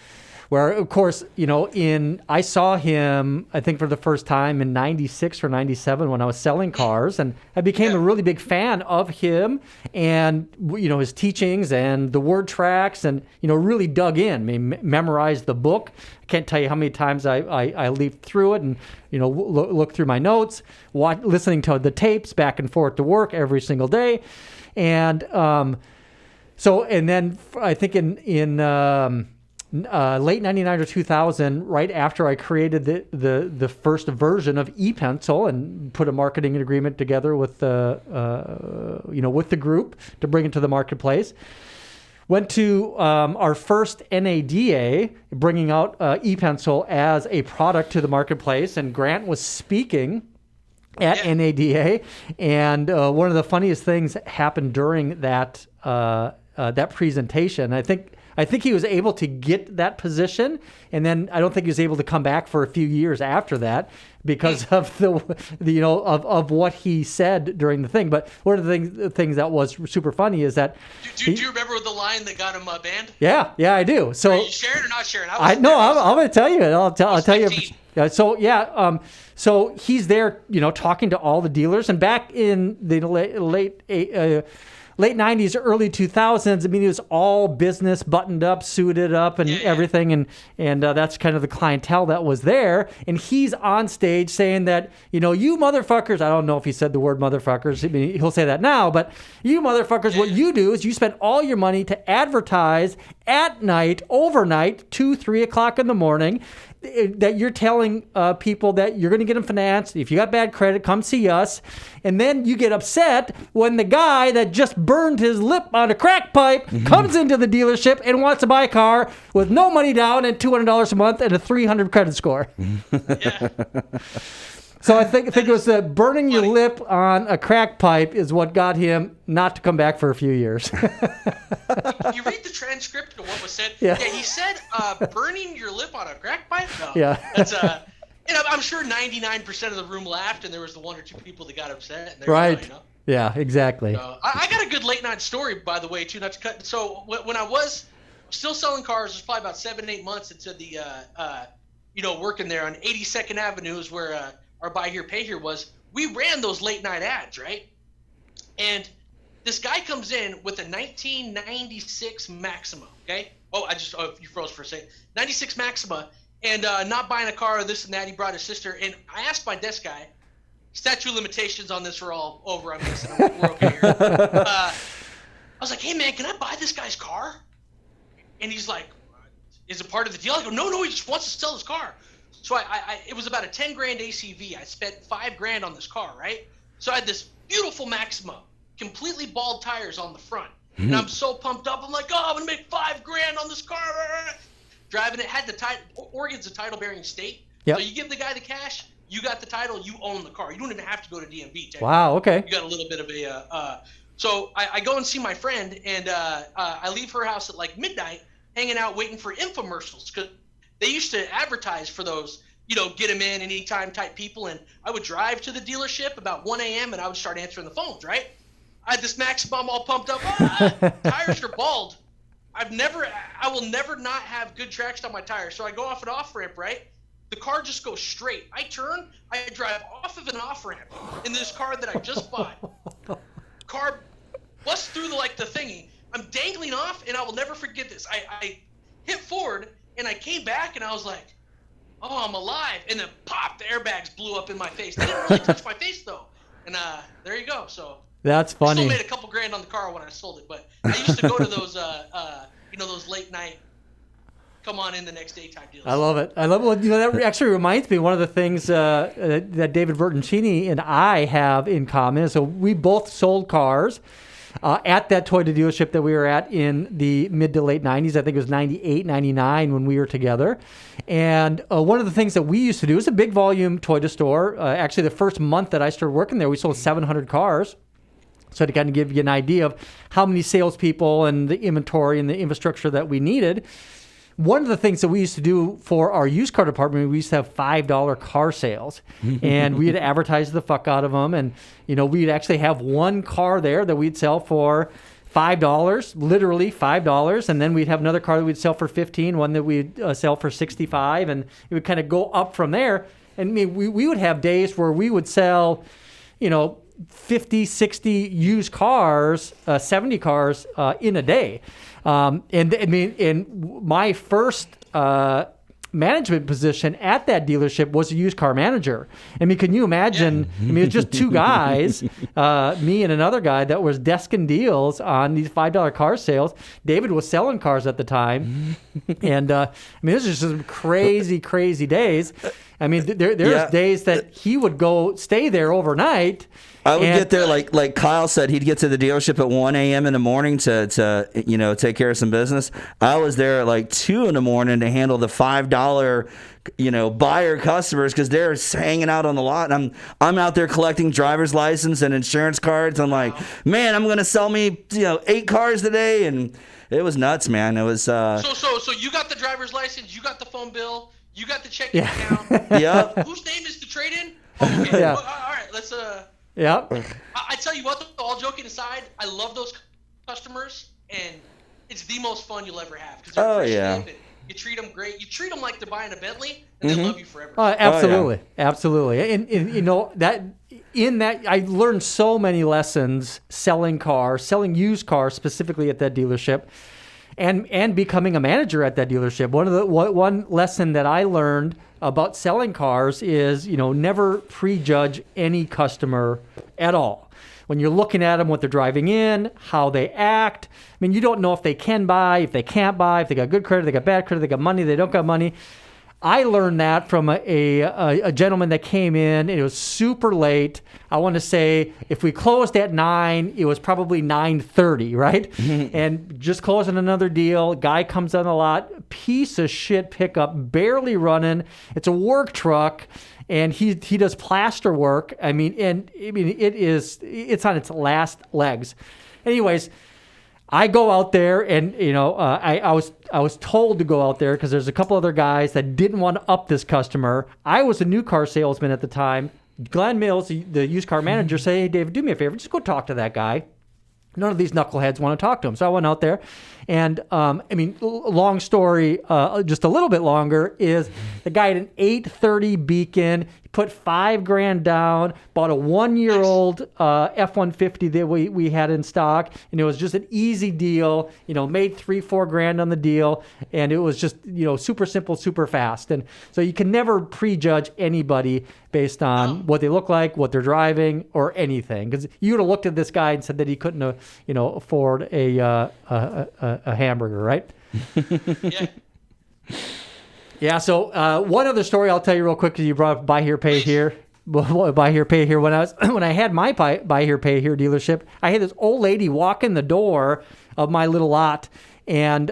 Speaker 1: where, of course, I saw him, I think, for the first time in 96 or 97 when I was selling cars, and I became a really big fan of him and, his teachings and the word tracks, and, really dug in. I mean, memorized the book. I can't tell you how many times I leafed through it and, look through my notes, listening to the tapes back and forth to work every single day. And so, and then I think in late 99 or 2000, right after I created the first version of ePencil and put a marketing agreement together with with the group to bring it to the marketplace, went to our first NADA, bringing out ePencil as a product to the marketplace, and Grant was speaking at NADA, and one of the funniest things happened during that presentation. I think he was able to get that position, and then I don't think he was able to come back for a few years after that because of of what he said during the thing. But one of the things that was super funny is that.
Speaker 3: Do you remember the line that got him banned?
Speaker 1: Yeah, I do. So
Speaker 3: are you sharing or not sharing?
Speaker 1: I'm going to tell you. I'll tell you. So he's there, talking to all the dealers, and back in the late 90s, early 2000s, I mean, it was all business, buttoned up, suited up, and everything, and that's kind of the clientele that was there. And he's on stage saying that, you motherfuckers, I don't know if he said the word motherfuckers, I mean, he'll say that now, but you motherfuckers, what you do is you spend all your money to advertise at night, overnight, 2-3 o'clock in the morning, that you're telling people that you're going to get them financed. If you got bad credit, come see us. And then you get upset when the guy that just burned his lip on a crack pipe comes into the dealership and wants to buy a car with no money down and $200 a month and a 300 credit score. Yeah. So I think it was burning your lip on a crack pipe is what got him not to come back for a few years.
Speaker 3: You read the transcript of what was said. Yeah, he said burning your lip on a crack pipe. No, that's I'm sure 99% of the room laughed, and there was the one or two people that got upset. And
Speaker 1: right. Yeah, exactly.
Speaker 3: So, I got a good late night story, by the way, too. Not to cut. So when I was still selling cars, it was probably about 7-8 months into the working there on 82nd Avenue is where our buy here, pay here was. We ran those late night ads, right? And this guy comes in with a 1996 Maxima, okay? You froze for a second. 96 Maxima, and not buying a car or this and that. He brought his sister, and I asked my desk guy, statute of limitations on this are all over. I'm guessing we're okay here. I was like, hey man, can I buy this guy's car? And he's like, is it part of the deal? I go, no, he just wants to sell his car. So it was about a 10 grand ACV. I spent $5,000 on this car, right? So I had this beautiful Maxima, completely bald tires on the front. And I'm so pumped up. I'm like, I'm going to make $5,000 on this car. Driving it. Had the title. Oregon's a title bearing state.
Speaker 1: Yep.
Speaker 3: So you give the guy the cash, you got the title, you own the car. You don't even have to go to DMV.
Speaker 1: Wow, okay.
Speaker 3: You got a little bit of a, so I go and see my friend, and I leave her house at like midnight, hanging out waiting for infomercials, because they used to advertise for those, get them in anytime type people. And I would drive to the dealership about 1 a.m. and I would start answering the phones, right? I had this Maxima all pumped up. Tires are bald. I will never not have good traction on my tires. So I go off an off ramp, right? The car just goes straight. I turn, I drive off of an off ramp in this car that I just bought. Car busts through the thingy. I'm dangling off, and I will never forget this. I hit forward, and I came back, and I was like, oh, I'm alive. And then pop, the airbags blew up in my face. They didn't really touch my face though. And there you go. So
Speaker 1: that's funny.
Speaker 3: I still made a couple grand on the car when I sold it, but I used to go to those those late night come on in the next day type deals.
Speaker 1: I love it. That actually reminds me, one of the things that David Bertoncini and I have in common is, so we both sold cars at that Toyota dealership that we were at in the mid to late 90s. I think it was 98, 99 when we were together. And one of the things that we used to do, is a big volume Toyota store. Actually, the first month that I started working there, we sold 700 cars. So to kind of give you an idea of how many salespeople and the inventory and the infrastructure that we needed. One of the things that we used to do for our used car department, we used to have $5 car sales, and we'd advertise the fuck out of them. And, we'd actually have one car there that we'd sell for $5, literally $5. And then we'd have another car that we'd sell for $15, one that we'd sell for $65. And it would kind of go up from there. And we would have days where we would sell, 50, 60 used cars, 70 cars in a day. And my first management position at that dealership was a used car manager. Can you imagine? Yeah. It was just two guys, me and another guy, that was desking deals on these $5 car sales. David was selling cars at the time. And this is just some crazy, crazy days. There's days that he would go stay there overnight.
Speaker 2: I would get there, like Kyle said, he'd get to the dealership at 1 a.m. in the morning to take care of some business. I was there at like 2 in the morning to handle the $5, buyer customers, because they're hanging out on the lot. And I'm out there collecting driver's license and insurance cards. I'm like, man, I'm going to sell me, 8 cars today. And it was nuts, man. It was. So
Speaker 3: you got the driver's license, you got the phone bill, you got the checking account.
Speaker 2: Yep.
Speaker 3: Whose name is the trade-in? Oh, okay.
Speaker 1: Yeah.
Speaker 3: Well, all right, let's
Speaker 1: Yeah.
Speaker 3: I tell you what, though, all joking aside, I love those customers, and it's the most fun you'll ever have, because they're appreciative. You treat them great. You treat them like they're buying a Bentley, and they love you forever.
Speaker 1: Absolutely, absolutely. And that I learned so many lessons selling used cars specifically at that dealership, and becoming a manager at that dealership. One lesson that I learned about selling cars is, never prejudge any customer at all. When you're looking at them, what they're driving in, how they act. You don't know if they can buy, if they can't buy, if they got good credit, they got bad credit, they got money, they don't got money. I learned that from a gentleman that came in. It was super late. I want to say if we closed at 9, it was probably 9:30, right? And just closing another deal. Guy comes on the lot, piece of shit pickup, barely running. It's a work truck, and he does plaster work. It's on its last legs. Anyways, I go out there, and I was told to go out there because there's a couple other guys that didn't want to up this customer. I was a new car salesman at the time. Glenn Mills, the used car manager, said, "Hey, David, do me a favor, just go talk to that guy. None of these knuckleheads want to talk to him." So I went out there, and long story, just a little bit longer, is the guy had an 830 Beacon. He put $5,000 down, bought a 1-year-old F-150 that we had in stock, and it was just an easy deal. Made $3-4 grand on the deal, and it was just super simple, super fast. And so you can never prejudge anybody based on what they look like, what they're driving, or anything. Because you would have looked at this guy and said that he couldn't, afford a hamburger, right?
Speaker 3: Yeah.
Speaker 1: Yeah. So one other story I'll tell you real quick, because you brought up buy here, pay here. Buy here, pay here. When I had my buy here, pay here dealership, I had this old lady walk in the door of my little lot, and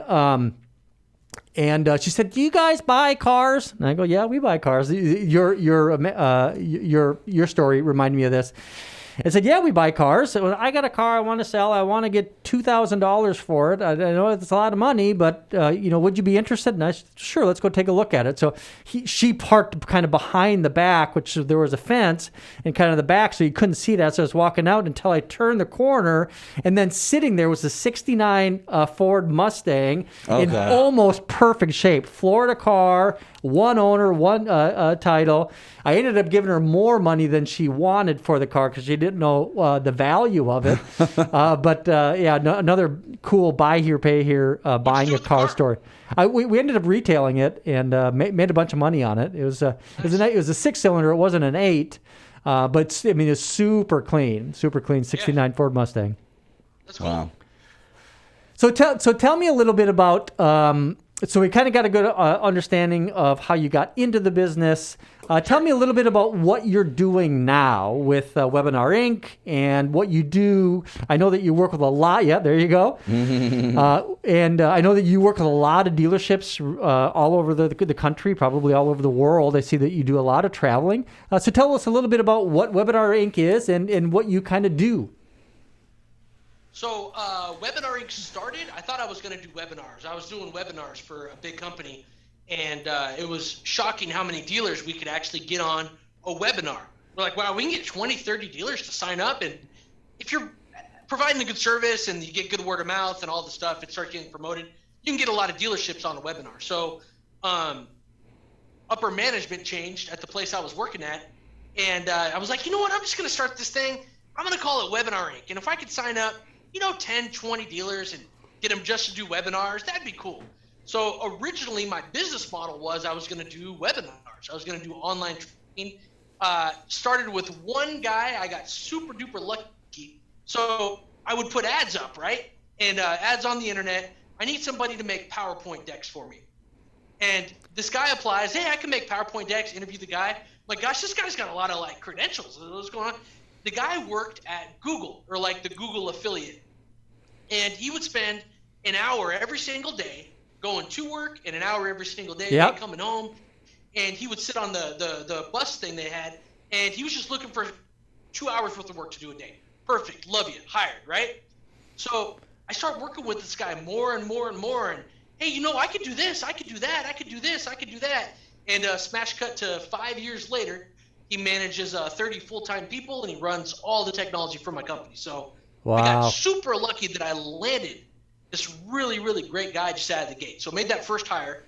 Speaker 1: she said, "Do you guys buy cars?" And I go, "Yeah, we buy cars." Your story reminded me of this. I said, "Yeah, we buy cars. So I got a car I want to sell. I want to get $2,000 for it. I know it's a lot of money, but would you be interested?" And I said, "Sure, let's go take a look at it." So she parked kind of behind the back, which there was a fence, and kind of the back, so you couldn't see that. So I was walking out until I turned the corner, and then sitting there was a '69 Ford Mustang in almost perfect shape, Florida car. One owner, one title. I ended up giving her more money than she wanted for the car because she didn't know the value of it. Another cool buy here, pay here, buying a car story. We ended up retailing it and made a bunch of money on it. It was a 6-cylinder. It wasn't an 8, but it's super clean 69 Ford Mustang.
Speaker 3: That's cool.
Speaker 2: Wow.
Speaker 1: So tell me a little bit about. So we kind of got a good understanding of how you got into the business. Tell me a little bit about what you're doing now with Webinar Inc. and what you do. I know that you work with a lot. Yeah, there you go. And I know that you work with a lot of dealerships all over the country, probably all over the world. I see that you do a lot of traveling. So tell us a little bit about what Webinar Inc. is and what you kind of do.
Speaker 3: So Webinar Inc. started, I thought I was going to do webinars. I was doing webinars for a big company, and it was shocking how many dealers we could actually get on a webinar. We're like, wow, we can get 20, 30 dealers to sign up, and if you're providing a good service and you get good word of mouth and all the stuff, it starts getting promoted, you can get a lot of dealerships on a webinar. So upper management changed at the place I was working at, and I was like, you know what, I'm just going to start this thing. I'm going to call it Webinar Inc. And if I could sign up 10, 20 dealers and get them just to do webinars, that'd be cool. So originally my business model was I was going to do webinars. I was going to do online training. Started with one guy. I got super duper lucky. So I would put ads up, right? And ads on the internet. I need somebody to make PowerPoint decks for me. And this guy applies, hey, I can make PowerPoint decks, interview the guy. I'm like, gosh, this guy's got a lot of credentials. What's going on? The guy worked at Google, or the Google affiliate. And he would spend an hour every single day going to work and an hour every single day coming home. And he would sit on the bus thing they had, and he was just looking for 2 hours worth of work to do a day. Perfect. Love you. Hired, right? So I started working with this guy more and more and more. And, hey, I could do this. I could do that. I could do this. I could do that. And smash cut to 5 years later, he manages 30 full-time people, and he runs all the technology for my company. So I got super lucky that I landed this really, really great guy just out of the gate. So made that first hire.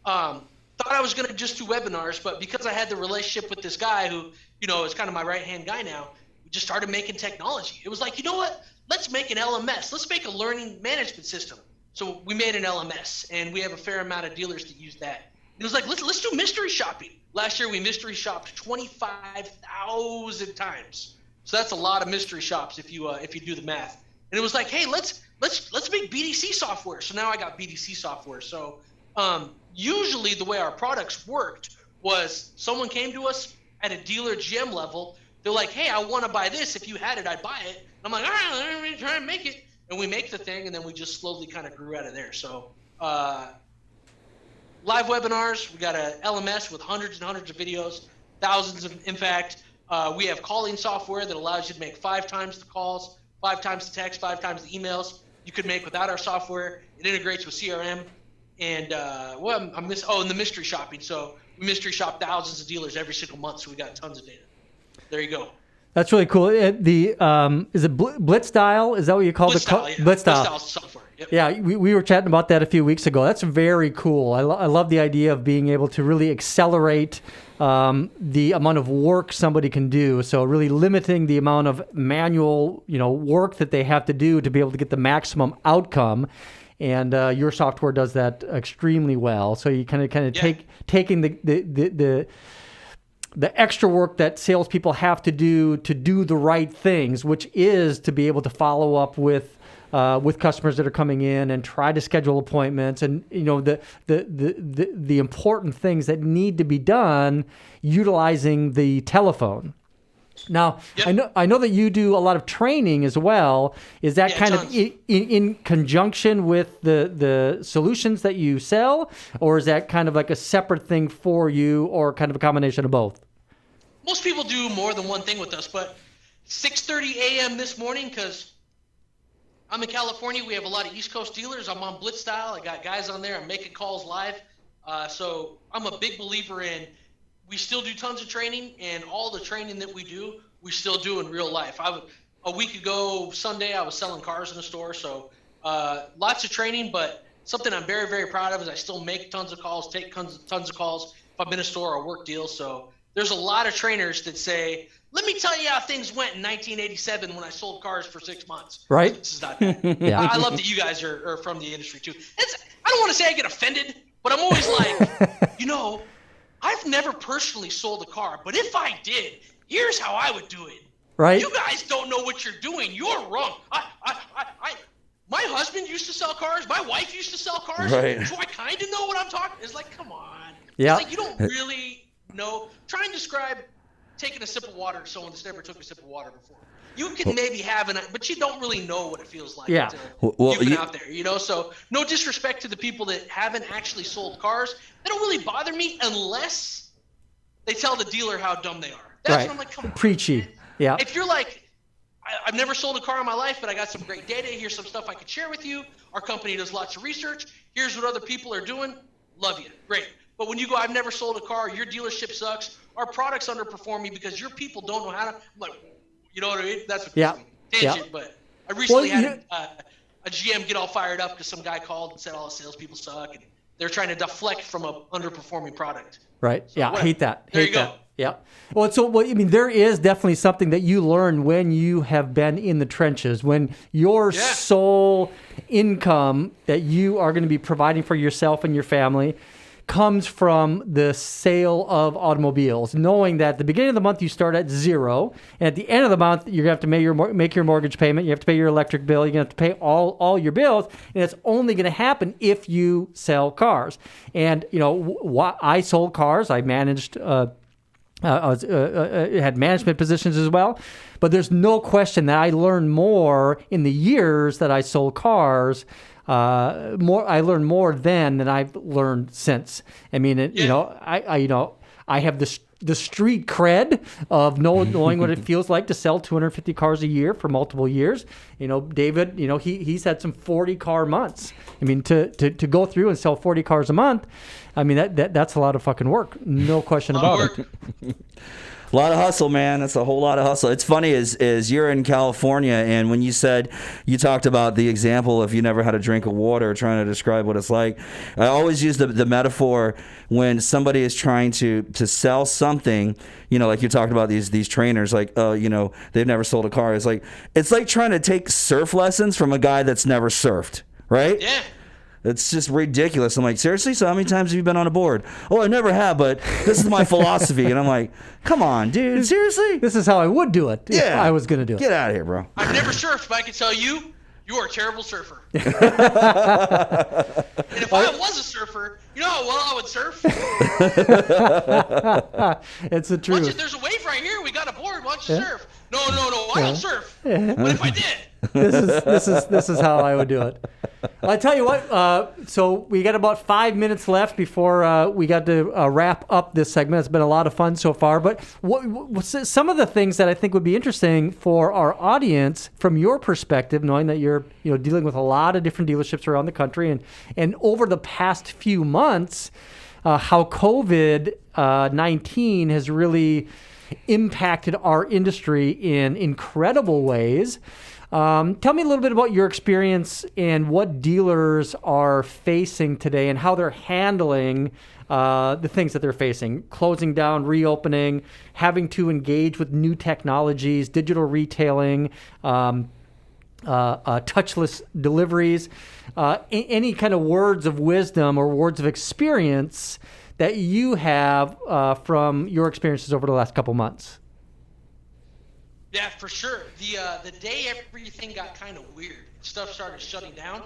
Speaker 3: Thought I was going to just do webinars, but because I had the relationship with this guy who, is kind of my right-hand guy now, we just started making technology. It was like, you know what? Let's make an LMS. Let's make a learning management system. So we made an LMS, and we have a fair amount of dealers that use that. It was like, let's do mystery shopping. Last year we mystery shopped 25,000 times. So that's a lot of mystery shops if you do the math. And it was like, hey, let's make BDC software. So now I got BDC software. So usually the way our products worked was someone came to us at a dealer GM level. They're like, hey, I want to buy this. If you had it, I'd buy it. I'm like, all right, let me try and make it. And we make the thing, and then we just slowly kind of grew out of there. So live webinars, we got a LMS with hundreds and hundreds of videos, thousands of, in fact. We have calling software that allows you to make 5 times the calls, 5 times the text, 5 times the emails you could make without our software. It integrates with CRM. And and the mystery shopping. So we mystery shop thousands of dealers every single month, so we got tons of data. There you go.
Speaker 1: That's really cool. Is it Blitz dial? Is that what you call
Speaker 3: Blitz
Speaker 1: the
Speaker 3: dial? Yeah.
Speaker 1: Blitz dial?
Speaker 3: Blitz dial software. Yep.
Speaker 1: Yeah, we were chatting about that a few weeks ago. That's very cool. I love the idea of being able to really accelerate the amount of work somebody can do. So really limiting the amount of manual, work that they have to do to be able to get the maximum outcome. And your software does that extremely well. So you kind of taking the extra work that salespeople have to do the right things, which is to be able to follow up with customers that are coming in and try to schedule appointments, and the important things that need to be done utilizing the telephone. Now,
Speaker 3: Yep.
Speaker 1: I know that you do a lot of training as well. Is that kind
Speaker 3: tons.
Speaker 1: of in conjunction with the solutions that you sell, or is that kind of like a separate thing for you, or kind of a combination of both?
Speaker 3: Most people do more than one thing with us, but 6:30 a.m. this morning, because I'm in California, we have a lot of East Coast dealers. I'm on Blitz style. I got guys on there. I'm making calls live. So I'm a big believer in, we still do tons of training, and all the training that we do, we still do in real life. A week ago, Sunday, I was selling cars in a store. So lots of training, but something I'm very, very proud of is I still make tons of calls, take tons of calls. If I'm in a store or work deals. So there's a lot of trainers that say, let me tell you how things went in 1987 when I sold cars for 6 months.
Speaker 1: Right.
Speaker 3: This is not that.
Speaker 1: Yeah.
Speaker 3: I love that you guys are from the industry too. I don't want to say I get offended, but I'm always like, I've never personally sold a car, but if I did, here's how I would do it.
Speaker 1: Right.
Speaker 3: You guys don't know what you're doing. You're wrong. My husband used to sell cars. My wife used to sell cars.
Speaker 2: Right.
Speaker 3: So I kind of know what I'm talking. It's like, come on.
Speaker 1: Yeah.
Speaker 3: It's like you don't really know. Try and describe taking a sip of water to someone that's never took a sip of water before. You can maybe have but you don't really know what it feels like
Speaker 1: Yeah.
Speaker 3: until you've been out there, So no disrespect to the people that haven't actually sold cars. They don't really bother me unless they tell the dealer how dumb they are. That's when I'm like, come on.
Speaker 1: Preachy.
Speaker 3: Man.
Speaker 1: Yeah.
Speaker 3: If you're like, I've never sold a car in my life, but I got some great data. Here's some stuff I could share with you. Our company does lots of research. Here's what other people are doing. Love you. Great. But when you go, I've never sold a car, your dealership sucks, our products underperform me because your people don't know how to, I'm like, you know what I mean? That's what tangent, but I recently had a GM get all fired up because some guy called and said all the salespeople suck, and they're trying to deflect from an underperforming product.
Speaker 1: Right.
Speaker 3: So,
Speaker 1: I hate that.
Speaker 3: There
Speaker 1: Hate
Speaker 3: you go.
Speaker 1: that. Yeah. Well, there is definitely something that you learn when you have been in the trenches, when your sole income that you are going to be providing for yourself and your family comes from the sale of automobiles, knowing that at the beginning of the month you start at zero, and at the end of the month you're going to have to make your mortgage payment, you have to pay your electric bill, you're going to have to pay all your bills, and it's only going to happen if you sell cars. And I sold cars. I managed had management positions as well, but there's no question that I learned more in the years that I sold cars. I learned more then than I've learned since. I mean, I have the street cred of knowing what it feels like to sell 250 cars a year for multiple years. David, he's had some 40 car months. I mean, to go through and sell 40 cars a month, I mean, that's a lot of fucking work. No question about it.
Speaker 2: A lot of hustle, man. That's a whole lot of hustle. It's funny is you're in California, and when you talked about the example of you never had a drink of water, trying to describe what it's like. I always use the metaphor when somebody is trying to sell something, like you're talking about these trainers, like, they've never sold a car. It's like trying to take surf lessons from a guy that's never surfed, right?
Speaker 3: Yeah.
Speaker 2: It's just ridiculous. I'm like, seriously? So how many times have you been on a board? Oh, I never have, but this is my philosophy. And I'm like, come on, dude. Seriously?
Speaker 1: This is how I would do it if I was going to do it.
Speaker 2: Get out of here, bro.
Speaker 3: I've never surfed, but I can tell you, you are a terrible surfer. And if I was a surfer, you know how well I would surf?
Speaker 1: It's the truth.
Speaker 3: There's a wave right here. We got a board. Why don't you surf? No, I don't surf. What if I did?
Speaker 1: This is how I would do it. Well, I tell you what. So we got about 5 minutes left before we got to wrap up this segment. It's been a lot of fun so far. But some of the things that I think would be interesting for our audience, from your perspective, knowing that you're dealing with a lot of different dealerships around the country, and over the past few months, how COVID-19 has really impacted our industry in incredible ways. Tell me a little bit about your experience and what dealers are facing today and how they're handling the things that they're facing, closing down, reopening, having to engage with new technologies, digital retailing, touchless deliveries, any kind of words of wisdom or words of experience that you have from your experiences over the last couple months.
Speaker 3: Yeah, for sure. The day everything got kind of weird, stuff started shutting down,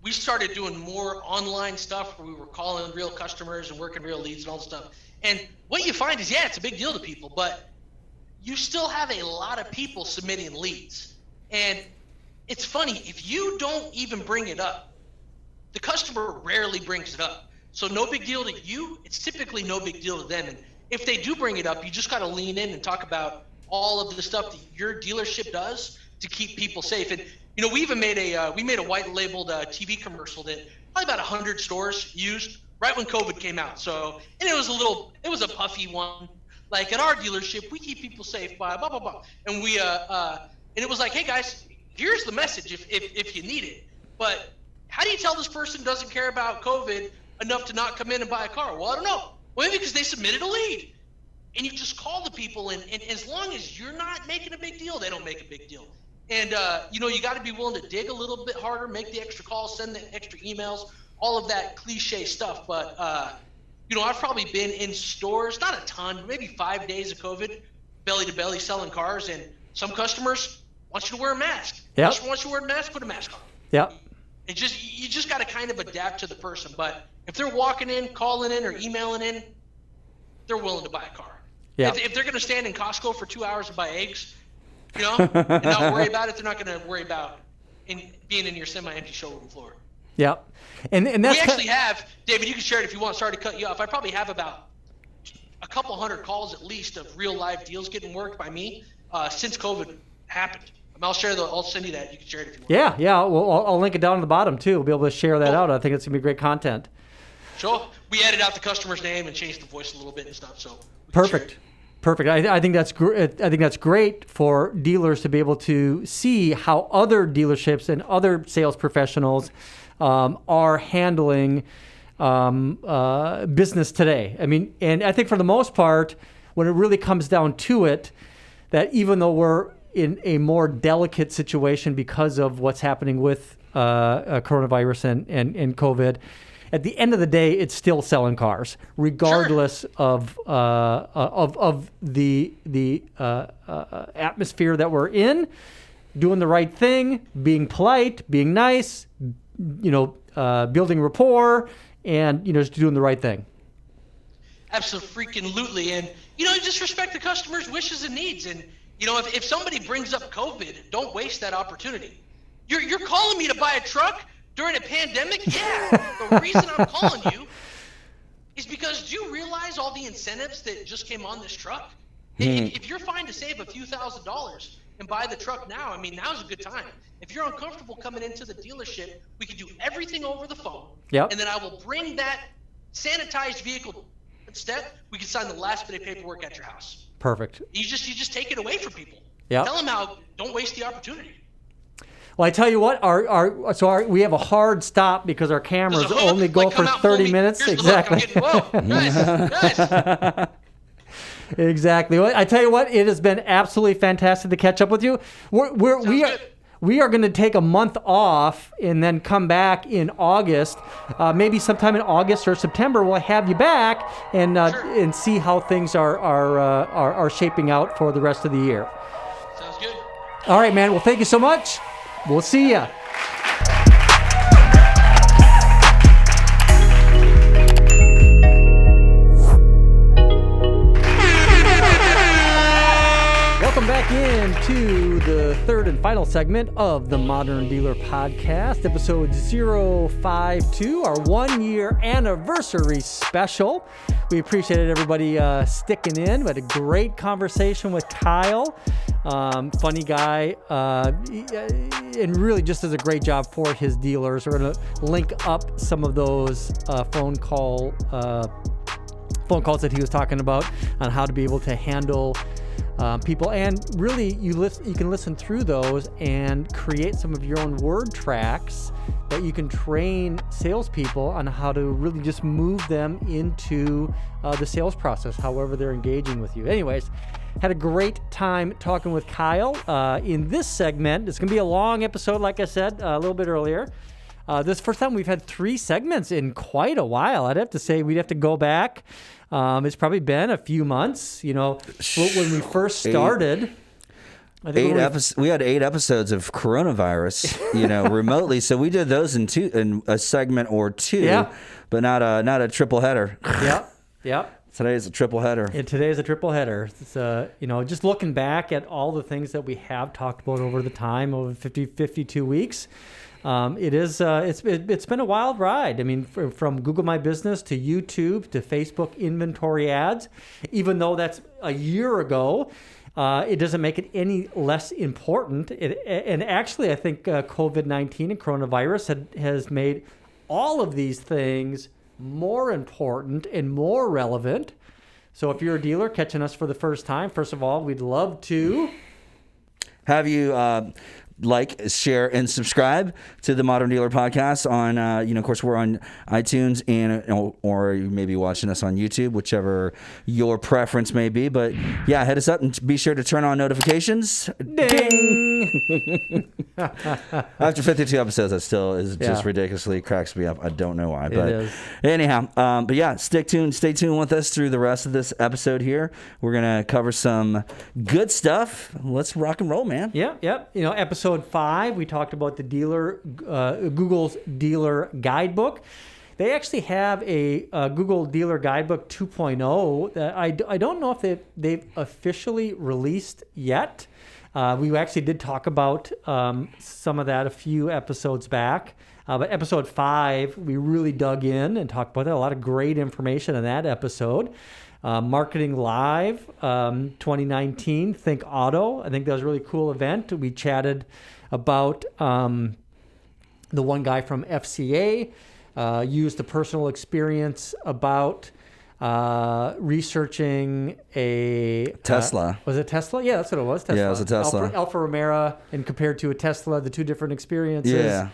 Speaker 3: we started doing more online stuff where we were calling real customers and working real leads and all this stuff. And what you find is, it's a big deal to people, but you still have a lot of people submitting leads. And it's funny, if you don't even bring it up, the customer rarely brings it up. So no big deal to you, it's typically no big deal to them. And if they do bring it up, you just got to lean in and talk about all of the stuff that your dealership does to keep people safe. And we even made a white labeled TV commercial that probably about 100 stores used right when COVID came out. So, and it was a puffy one. Like, at our dealership, we keep people safe by blah blah blah. And we and it was like, hey guys, here's the message if you need it. But how do you tell this person doesn't care about COVID enough to not come in and buy a car? Well, I don't know. Well, maybe because they submitted a lead. And you just call the people, and as long as you're not making a big deal, they don't make a big deal. And, you got to be willing to dig a little bit harder, make the extra calls, send the extra emails, all of that cliche stuff. But, I've probably been in stores, not a ton, maybe 5 days of COVID, belly to belly selling cars. And some customers want you to wear a mask.
Speaker 1: Yep.
Speaker 3: Customer wants you to wear a mask, put a mask on.
Speaker 1: Yep.
Speaker 3: You just got to kind of adapt to the person. But if they're walking in, calling in, or emailing in, they're willing to buy a car.
Speaker 1: Yeah.
Speaker 3: If they're going to stand in Costco for 2 hours and buy eggs, and not worry about it, they're not going to worry about being in your semi-empty showroom floor.
Speaker 1: Yeah. And that's
Speaker 3: we actually have, David, you can share it if you want. Sorry to cut you off. I probably have about a couple hundred calls at least of real live deals getting worked by me since COVID happened. I'll send you that. You can share it if you want.
Speaker 1: Yeah. Well, I'll link it down at the bottom too. We'll be able to share that out. I think it's going to be great content.
Speaker 3: Sure. We edited out the customer's name and changed the voice a little bit and stuff. So
Speaker 1: Perfect. I think that's great. I think that's great for dealers to be able to see how other dealerships and other sales professionals are handling business today. I mean, and I think for the most part, when it really comes down to it, that even though we're in a more delicate situation because of what's happening with coronavirus and COVID, at the end of the day, it's still selling cars, regardless of the atmosphere that we're in. Doing the right thing, being polite, being nice, building rapport, and just doing the right thing.
Speaker 3: Absolutely, and just respect the customer's wishes and needs. And if somebody brings up COVID, don't waste that opportunity. You're calling me to buy a truck during a pandemic? Yeah. The reason I'm calling you is because do you realize all the incentives that just came on this truck? If you're fine to save a few $1,000s and buy the truck now, now's a good time. If you're uncomfortable coming into the dealership, we can do everything over the phone.
Speaker 1: Yep.
Speaker 3: And then I will bring that sanitized vehicle. Instead, we can sign the last bit of paperwork at your house.
Speaker 1: Perfect.
Speaker 3: You just take it away from people.
Speaker 1: Yep.
Speaker 3: Tell them how don't waste the opportunity.
Speaker 1: Well, I tell you what, we have a hard stop because our cameras only go for 30 minutes. Exactly.
Speaker 3: Whoa, nice.
Speaker 1: Exactly. Well, I tell you what, it has been absolutely fantastic to catch up with you. We are going to take a month off and then come back in August. Maybe sometime in August or September, we'll have you back and see how things are shaping out for the rest of the year.
Speaker 3: Sounds good.
Speaker 1: All right, man. Well, thank you so much. We'll see ya. Welcome back into the third and final segment of the Modern Dealer Podcast, episode 052, our 1-year anniversary special. We appreciated everybody sticking in. We had a great conversation with Kyle. Funny guy, and really just does a great job for his dealers. We're going to link up some of those phone calls that he was talking about on how to be able to handle people. And really, you can listen through those and create some of your own word tracks that you can train salespeople on how to really just move them into the sales process, however they're engaging with you. Anyways, had a great time talking with Kyle. In this segment, it's going to be a long episode, like I said a little bit earlier. This is the first time we've had 3 segments in quite a while. I'd have to say we'd have to go back. It's probably been a few months, when we first started.
Speaker 2: We had 8 episodes of coronavirus, remotely. So we did those in a segment or 2, but not a triple header.
Speaker 1: Yep.
Speaker 2: Today is a triple header.
Speaker 1: Today is a triple header. It's, just looking back at all the things that we have talked about over the time, over 52 weeks. It's been a wild ride. I mean, from Google My Business to YouTube to Facebook inventory ads, even though that's a year ago, it doesn't make it any less important. And actually, I think COVID-19 and coronavirus has made all of these things more important and more relevant. So if you're a dealer catching us for the first time, first of all, we'd love to
Speaker 2: have you like, share, and subscribe to the Modern Dealer Podcast on, of course, we're on iTunes or you may be watching us on YouTube, whichever your preference may be. But yeah, hit us up and be sure to turn on notifications. Ding! After 52 episodes, that still is just ridiculously cracks me up. I don't know why, but anyhow, but yeah, stay tuned with us through the rest of this episode here. We're gonna cover some good stuff. Let's rock and roll, man.
Speaker 1: Yep. Episode 5, we talked about the Google's Dealer Guidebook. They actually have a Google Dealer Guidebook 2.0 that I don't know if they've officially released yet. We actually did talk about some of that a few episodes back. But episode 5, we really dug in and talked about that. A lot of great information in that episode. Marketing Live 2019, Think Auto. I think that was a really cool event. We chatted about the one guy from FCA, used the personal experience about researching a
Speaker 2: Tesla.
Speaker 1: Was it Tesla? Yeah, that's what it was. Tesla.
Speaker 2: Yeah, it was a Tesla.
Speaker 1: Alfa Romero, and compared to a Tesla, the 2 different experiences.
Speaker 2: Yeah.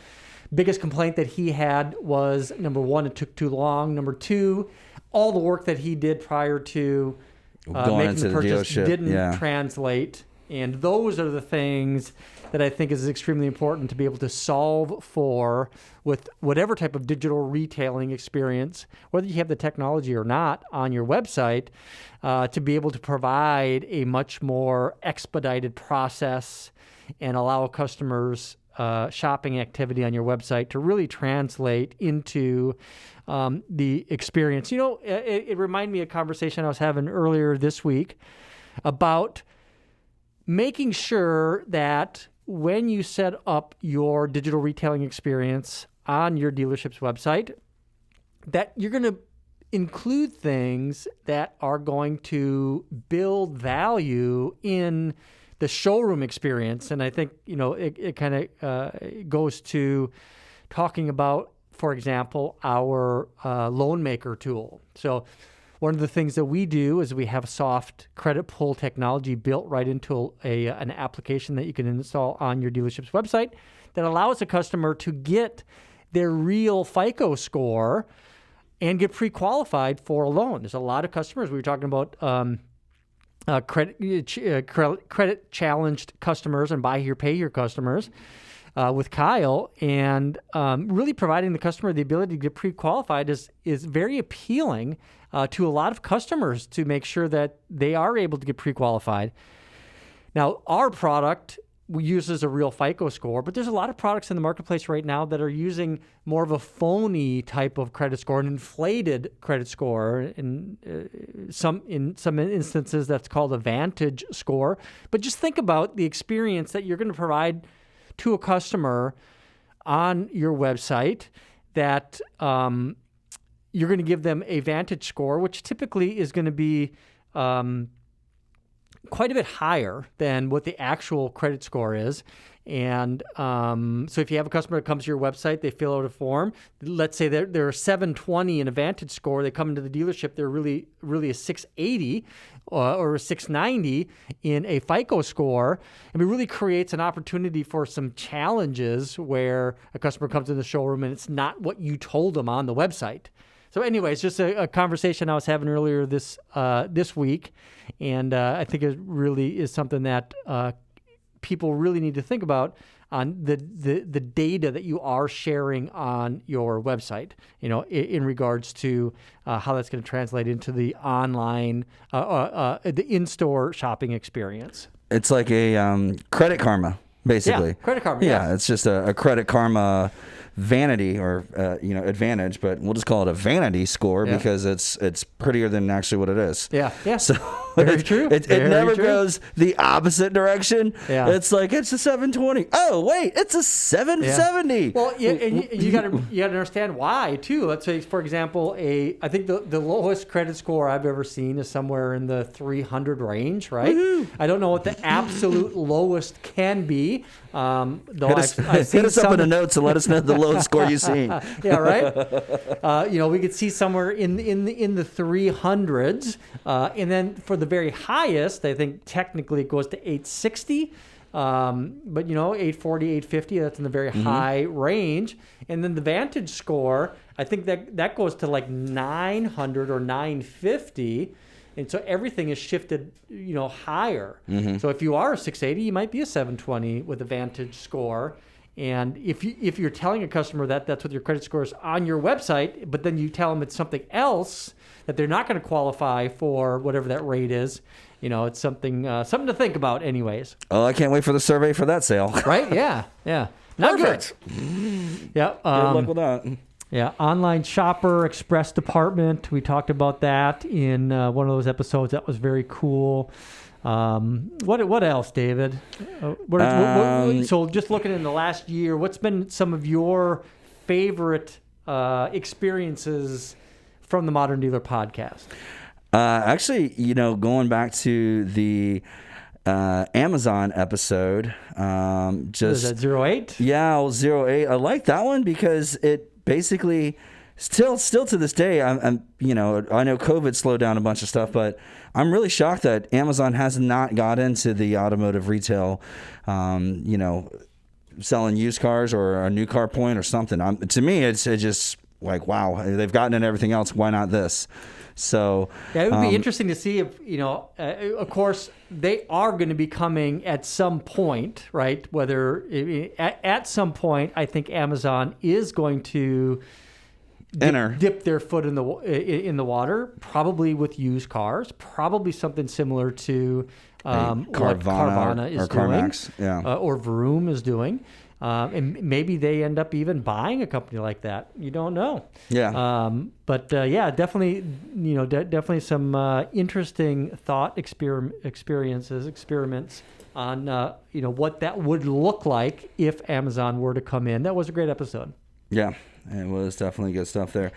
Speaker 1: Biggest complaint that he had was, number 1, it took too long. Number 2, all the work that he did prior to making the purchase didn't translate. And those are the things that I think is extremely important to be able to solve for with whatever type of digital retailing experience, whether you have the technology or not on your website, to be able to provide a much more expedited process and allow customers' shopping activity on your website to really translate into the experience. It reminded me of a conversation I was having earlier this week about making sure that when you set up your digital retailing experience on your dealership's website, that you're going to include things that are going to build value in the showroom experience. And I think, it kind of goes to talking about, for example, our loan maker tool. So one of the things that we do is we have soft credit pull technology built right into an application that you can install on your dealership's website that allows a customer to get their real FICO score and get pre-qualified for a loan. There's a lot of customers. We were talking about credit challenged customers and buy here, pay here customers with Kyle, and really providing the customer the ability to get pre-qualified is very appealing to a lot of customers to make sure that they are able to get pre-qualified. Now, our product uses a real FICO score, but there's a lot of products in the marketplace right now that are using more of a phony type of credit score, an inflated credit score. In some instances, that's called a Vantage score. But just think about the experience that you're going to provide to a customer on your website, that you're going to give them a Vantage score, which typically is going to be quite a bit higher than what the actual credit score is. And so if you have a customer that comes to your website, they fill out a form. Let's say they're a 720 in a Vantage score. They come into the dealership, they're really a 680 or a 690 in a FICO score. And it really creates an opportunity for some challenges where a customer comes in the showroom and it's not what you told them on the website. So anyway, it's just a conversation I was having earlier this week. And I think it really is something that people really need to think about on the data that you are sharing on your website, in regards to how that's going to translate into the online, the in-store shopping experience.
Speaker 2: It's like a Credit Karma, basically.
Speaker 1: Yeah, Credit Karma.
Speaker 2: Yeah, it's just a Credit Karma vanity or advantage, but we'll just call it a vanity score because it's prettier than actually what it is.
Speaker 1: Yeah.
Speaker 2: So
Speaker 1: very true.
Speaker 2: It never goes the opposite direction.
Speaker 1: Yeah.
Speaker 2: It's like it's a 720. Oh wait, it's a 770.
Speaker 1: Yeah. Well, and you got to understand why too. Let's say, for example, I think the lowest credit score I've ever seen is somewhere in the 300 range, right?
Speaker 2: Woo-hoo.
Speaker 1: I don't know what the absolute lowest can be. Though
Speaker 2: I've seen hit us up in the notes and let us know the lowest score you've seen.
Speaker 1: Yeah, right. We could see somewhere in the 300s, and then for the very highest, I think technically it goes to 860. But 840, 850, that's in the very high range. And then the Vantage score, I think that goes to like 900 or 950. And so everything is shifted, higher. Mm-hmm. So if you are a 680, you might be a 720 with a Vantage score. And if you're telling a customer that's what your credit score is on your website, but then you tell them it's something else, that they're not going to qualify for whatever that rate is, it's something to think about anyways.
Speaker 2: Oh, I can't wait for the survey for that sale.
Speaker 1: Right? Yeah. Not
Speaker 2: Perfect.
Speaker 1: Good. Yeah.
Speaker 2: Good luck with that.
Speaker 1: Yeah, online shopper, express department. We talked about that in one of those episodes. That was very cool. What else, David? So just looking in the last year, what's been some of your favorite experiences from the Modern Dealer podcast?
Speaker 2: Actually, going back to the Amazon episode,
Speaker 1: Is that 08?
Speaker 2: Yeah, 08. I like that one because it basically still to this day, I know COVID slowed down a bunch of stuff, but I'm really shocked that Amazon has not got into the automotive retail, selling used cars or a new car point or something. To me, it's just like, wow, they've gotten into everything else. Why not this? So
Speaker 1: yeah, it would be interesting to see if, of course, they are going to be coming at some point, right? Whether at some point, I think Amazon is going to dip their foot in the water, probably with used cars, probably something similar to what Carvana is doing,
Speaker 2: CarMax,
Speaker 1: or Vroom is doing. And maybe they end up even buying a company like that. You don't know.
Speaker 2: Yeah.
Speaker 1: But definitely, definitely some interesting thought experiments on, what that would look like if Amazon were to come in. That was a great episode.
Speaker 2: Yeah, it was definitely good stuff there.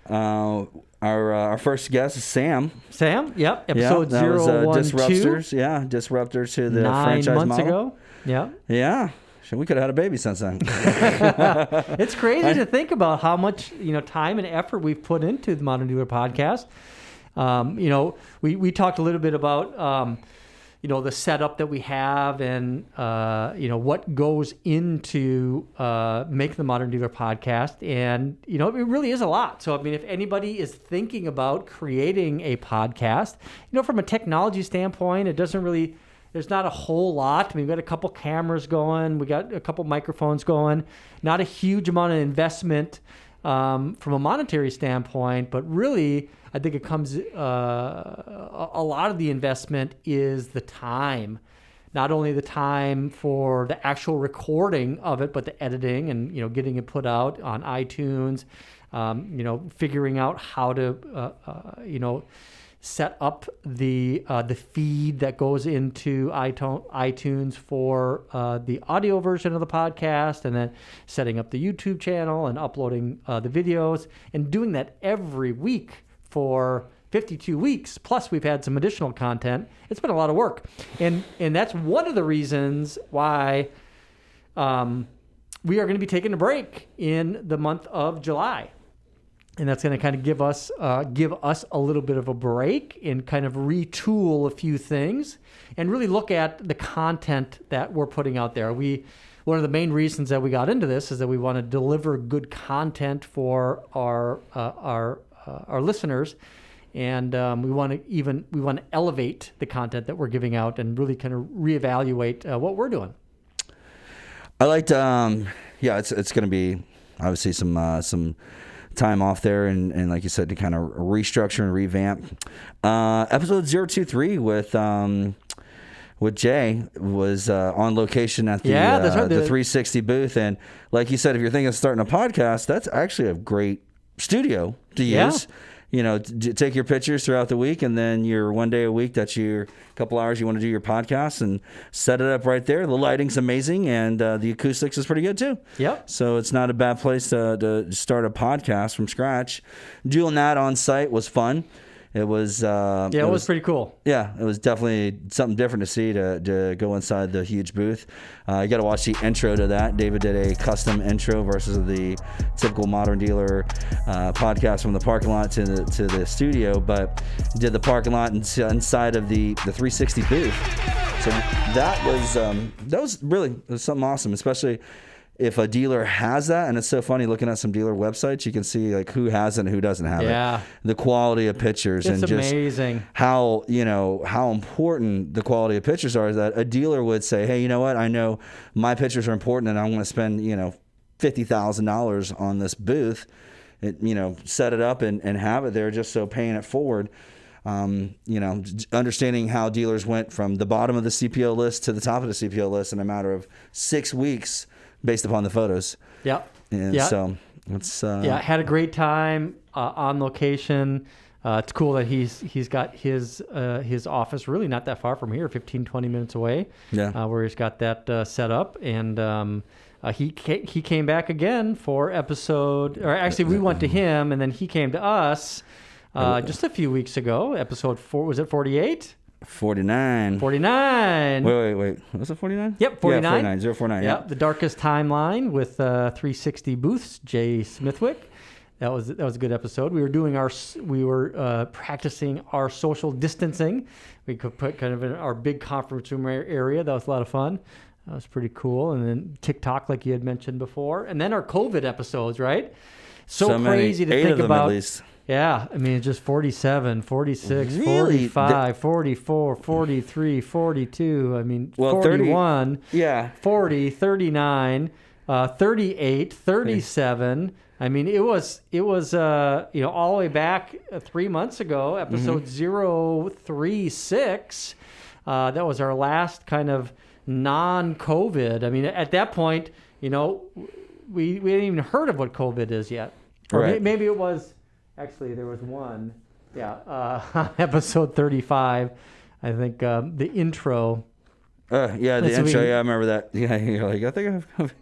Speaker 2: Our first guest is Sam.
Speaker 1: Sam, yep. Episode 012.
Speaker 2: Disruptors. Yeah, Disruptors to the
Speaker 1: 9
Speaker 2: franchise
Speaker 1: months
Speaker 2: model.
Speaker 1: ago. Yeah.
Speaker 2: Yeah. We could have had a baby since then.
Speaker 1: It's crazy to think about how much time and effort we've put into the Modern Dealer podcast. We talked a little bit about the setup that we have and what goes into making the Modern Dealer podcast, and it really is a lot. So if anybody is thinking about creating a podcast, from a technology standpoint, it doesn't really. There's not a whole lot. We've got a couple cameras going. We got a couple microphones going. Not a huge amount of investment from a monetary standpoint, but really, I think it comes. A lot of the investment is the time. Not only the time for the actual recording of it, but the editing and getting it put out on iTunes. Figuring out how to set up the feed that goes into iTunes for the audio version of the podcast, and then setting up the YouTube channel and uploading the videos, and doing that every week for 52 weeks, plus we've had some additional content. It's been a lot of work. And that's one of the reasons why we are going to be taking a break in the month of July. And that's going to kind of give us a little bit of a break and kind of retool a few things and really look at the content that we're putting out there. One of the main reasons that we got into this is that we want to deliver good content for our listeners, and we want to elevate the content that we're giving out and really kind of reevaluate what we're doing.
Speaker 2: I liked, it's going to be obviously some time off there, and like you said, to kind of restructure and revamp. Episode 023 with Jay was on location at the 360 booth, and like you said, if you're thinking of starting a podcast, that's actually a great studio to use. Take your pictures throughout the week, and then your one day a week, that's your couple hours you want to do your podcast, and set it up right there. The lighting's amazing, and the acoustics is pretty good too.
Speaker 1: Yep.
Speaker 2: So it's not a bad place to start a podcast from scratch. Doing that on site was fun. It was it was pretty cool. Yeah, it was definitely something different to see, to go inside the huge booth. You got to watch the intro to that. David did a custom intro versus the typical Modern Dealer podcast from the parking lot to the studio, but did the parking lot inside of the 360 booth. So that was something awesome, especially if a dealer has that. And it's so funny looking at some dealer websites, you can see like who has it and who doesn't have it. The quality of pictures,
Speaker 1: it's
Speaker 2: and just
Speaker 1: amazing
Speaker 2: how important the quality of pictures are. That a dealer would say, hey, you know what, I know my pictures are important and I want to spend $50,000 on this booth, set it up and have it there, just so paying it forward. Understanding how dealers went from the bottom of the CPO list to the top of the CPO list in a matter of 6 weeks based upon the photos. So it's
Speaker 1: had a great time on location. It's cool that he's got his office really not that far from here, 15-20 minutes away. Where he's got that set up, and he came back again for episode, or actually we went to him and then he came to us just a few weeks ago. Episode 4, was it 48?
Speaker 2: 49. Wait. Was it 49?
Speaker 1: Yep, 49.
Speaker 2: Yeah, 49, 049.
Speaker 1: Yep, The Darkest Timeline with 360 Booths, Jay Smithwick. That was a good episode. We were practicing our social distancing. We could put kind of in our big conference room area. That was a lot of fun. That was pretty cool. And then TikTok, like you had mentioned before. And then our COVID episodes, right? So crazy to think about. At least. Yeah, I mean, just 47, 46, really? 45, 44, 43, 42, I mean, 41, 40, 39, 38, 37. I mean, it was all the way back 3 months ago, episode 036. That was our last kind of non-COVID. I mean, at that point, we hadn't even heard of what COVID is yet. Or maybe it was... Actually, there was one, episode 35, I think, the intro.
Speaker 2: The intro, I remember that. Yeah, you're like, I think I've...
Speaker 4: Talking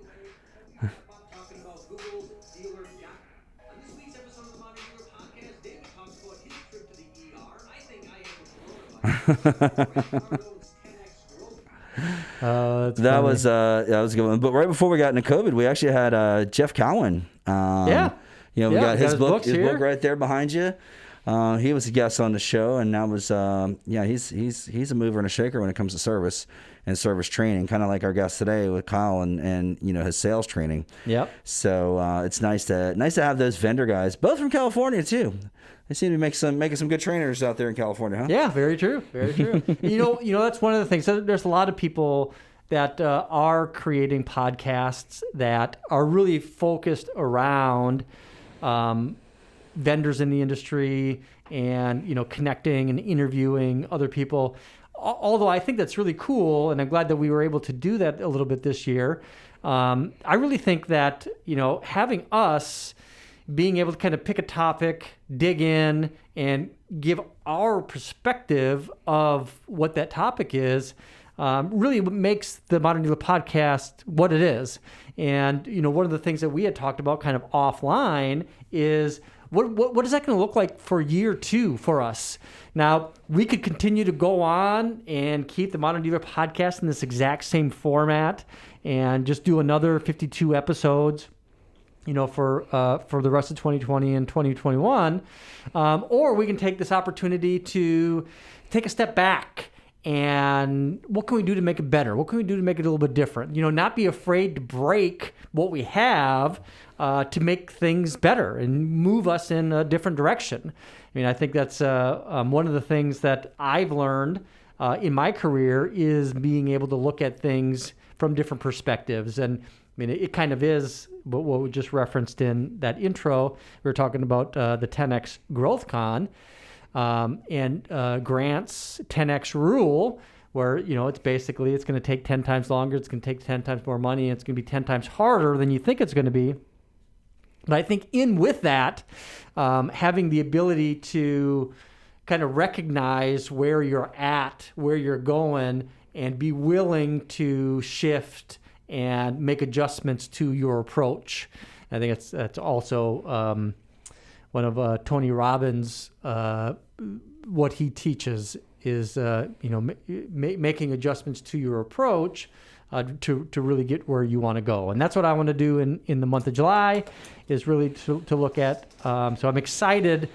Speaker 4: about Google, dealer, on this week's episode of the Modern Dealer Podcast, David talks about his trip to the ER, and I think I am
Speaker 2: that was a good one. But right before we got into COVID, we actually had Jeff Cowan. We got his book right there behind you. He was a guest on the show, and that was he's a mover and a shaker when it comes to service and service training, kind of like our guest today with Kyle and his sales training. Yep. So it's nice to have those vendor guys, both from California too. They seem to be making some good trainers out there in California, huh?
Speaker 1: Yeah, very true. Very true. That's one of the things. So there's a lot of people that are creating podcasts that are really focused around vendors in the industry and, connecting and interviewing other people. Although I think that's really cool, and I'm glad that we were able to do that a little bit this year. I really think that, having us being able to kind of pick a topic, dig in, and give our perspective of what that topic is, really makes the Modern Dealer Podcast what it is. And, one of the things that we had talked about kind of offline is what is that going to look like for year 2 for us? Now, we could continue to go on and keep the Modern Dealer podcast in this exact same format and just do another 52 episodes, for the rest of 2020 and 2021. Or we can take this opportunity to take a step back and what can we do to make it better? What can we do to make it a little bit different? Not be afraid to break what we have to make things better and move us in a different direction. I think that's one of the things that I've learned in my career is being able to look at things from different perspectives. And it kind of is what we just referenced in that intro. We were talking about the 10X Growth Con and Grant's 10X rule, where, it's going to take 10 times longer, it's going to take 10 times more money, and it's going to be 10 times harder than you think it's going to be. But I think with that, having the ability to kind of recognize where you're at, where you're going, and be willing to shift and make adjustments to your approach. I think that's also one of Tony Robbins' what he teaches is making adjustments to your approach to really get where you want to go. And that's what I want to do in the month of July, is really to look at. So I'm excited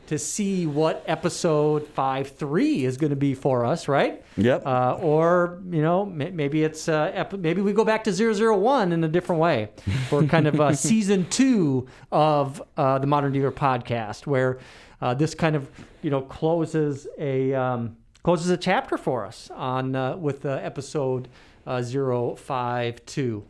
Speaker 1: to see what episode 5.3 is going to be for us, right?
Speaker 2: Yep.
Speaker 1: Or maybe it's maybe we go back to 001 in a different way for kind of season 2 of the Modern Dealer podcast, where this kind of closes a chapter for us on with episode 052.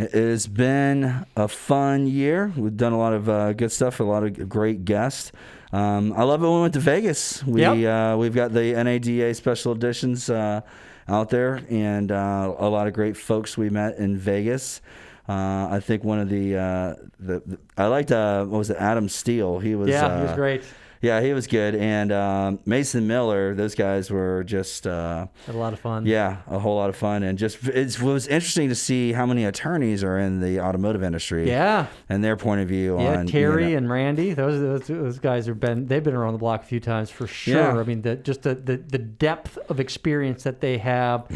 Speaker 2: It has been a fun year. We've done a lot of good stuff, a lot of great guests. I love it when we went to Vegas. We've got the NADA special editions out there, and a lot of great folks we met in Vegas. I think one of I liked what was it, Adam Steele. He was
Speaker 1: he was great.
Speaker 2: Yeah, he was good. And Mason Miller, those guys were just...
Speaker 1: had a lot of fun.
Speaker 2: Yeah, a whole lot of fun. And it was interesting to see how many attorneys are in the automotive industry.
Speaker 1: Yeah.
Speaker 2: And their point of view on...
Speaker 1: Terry and Randy, those guys they've been around the block a few times for sure.
Speaker 2: Yeah.
Speaker 1: I mean, the depth of experience that they have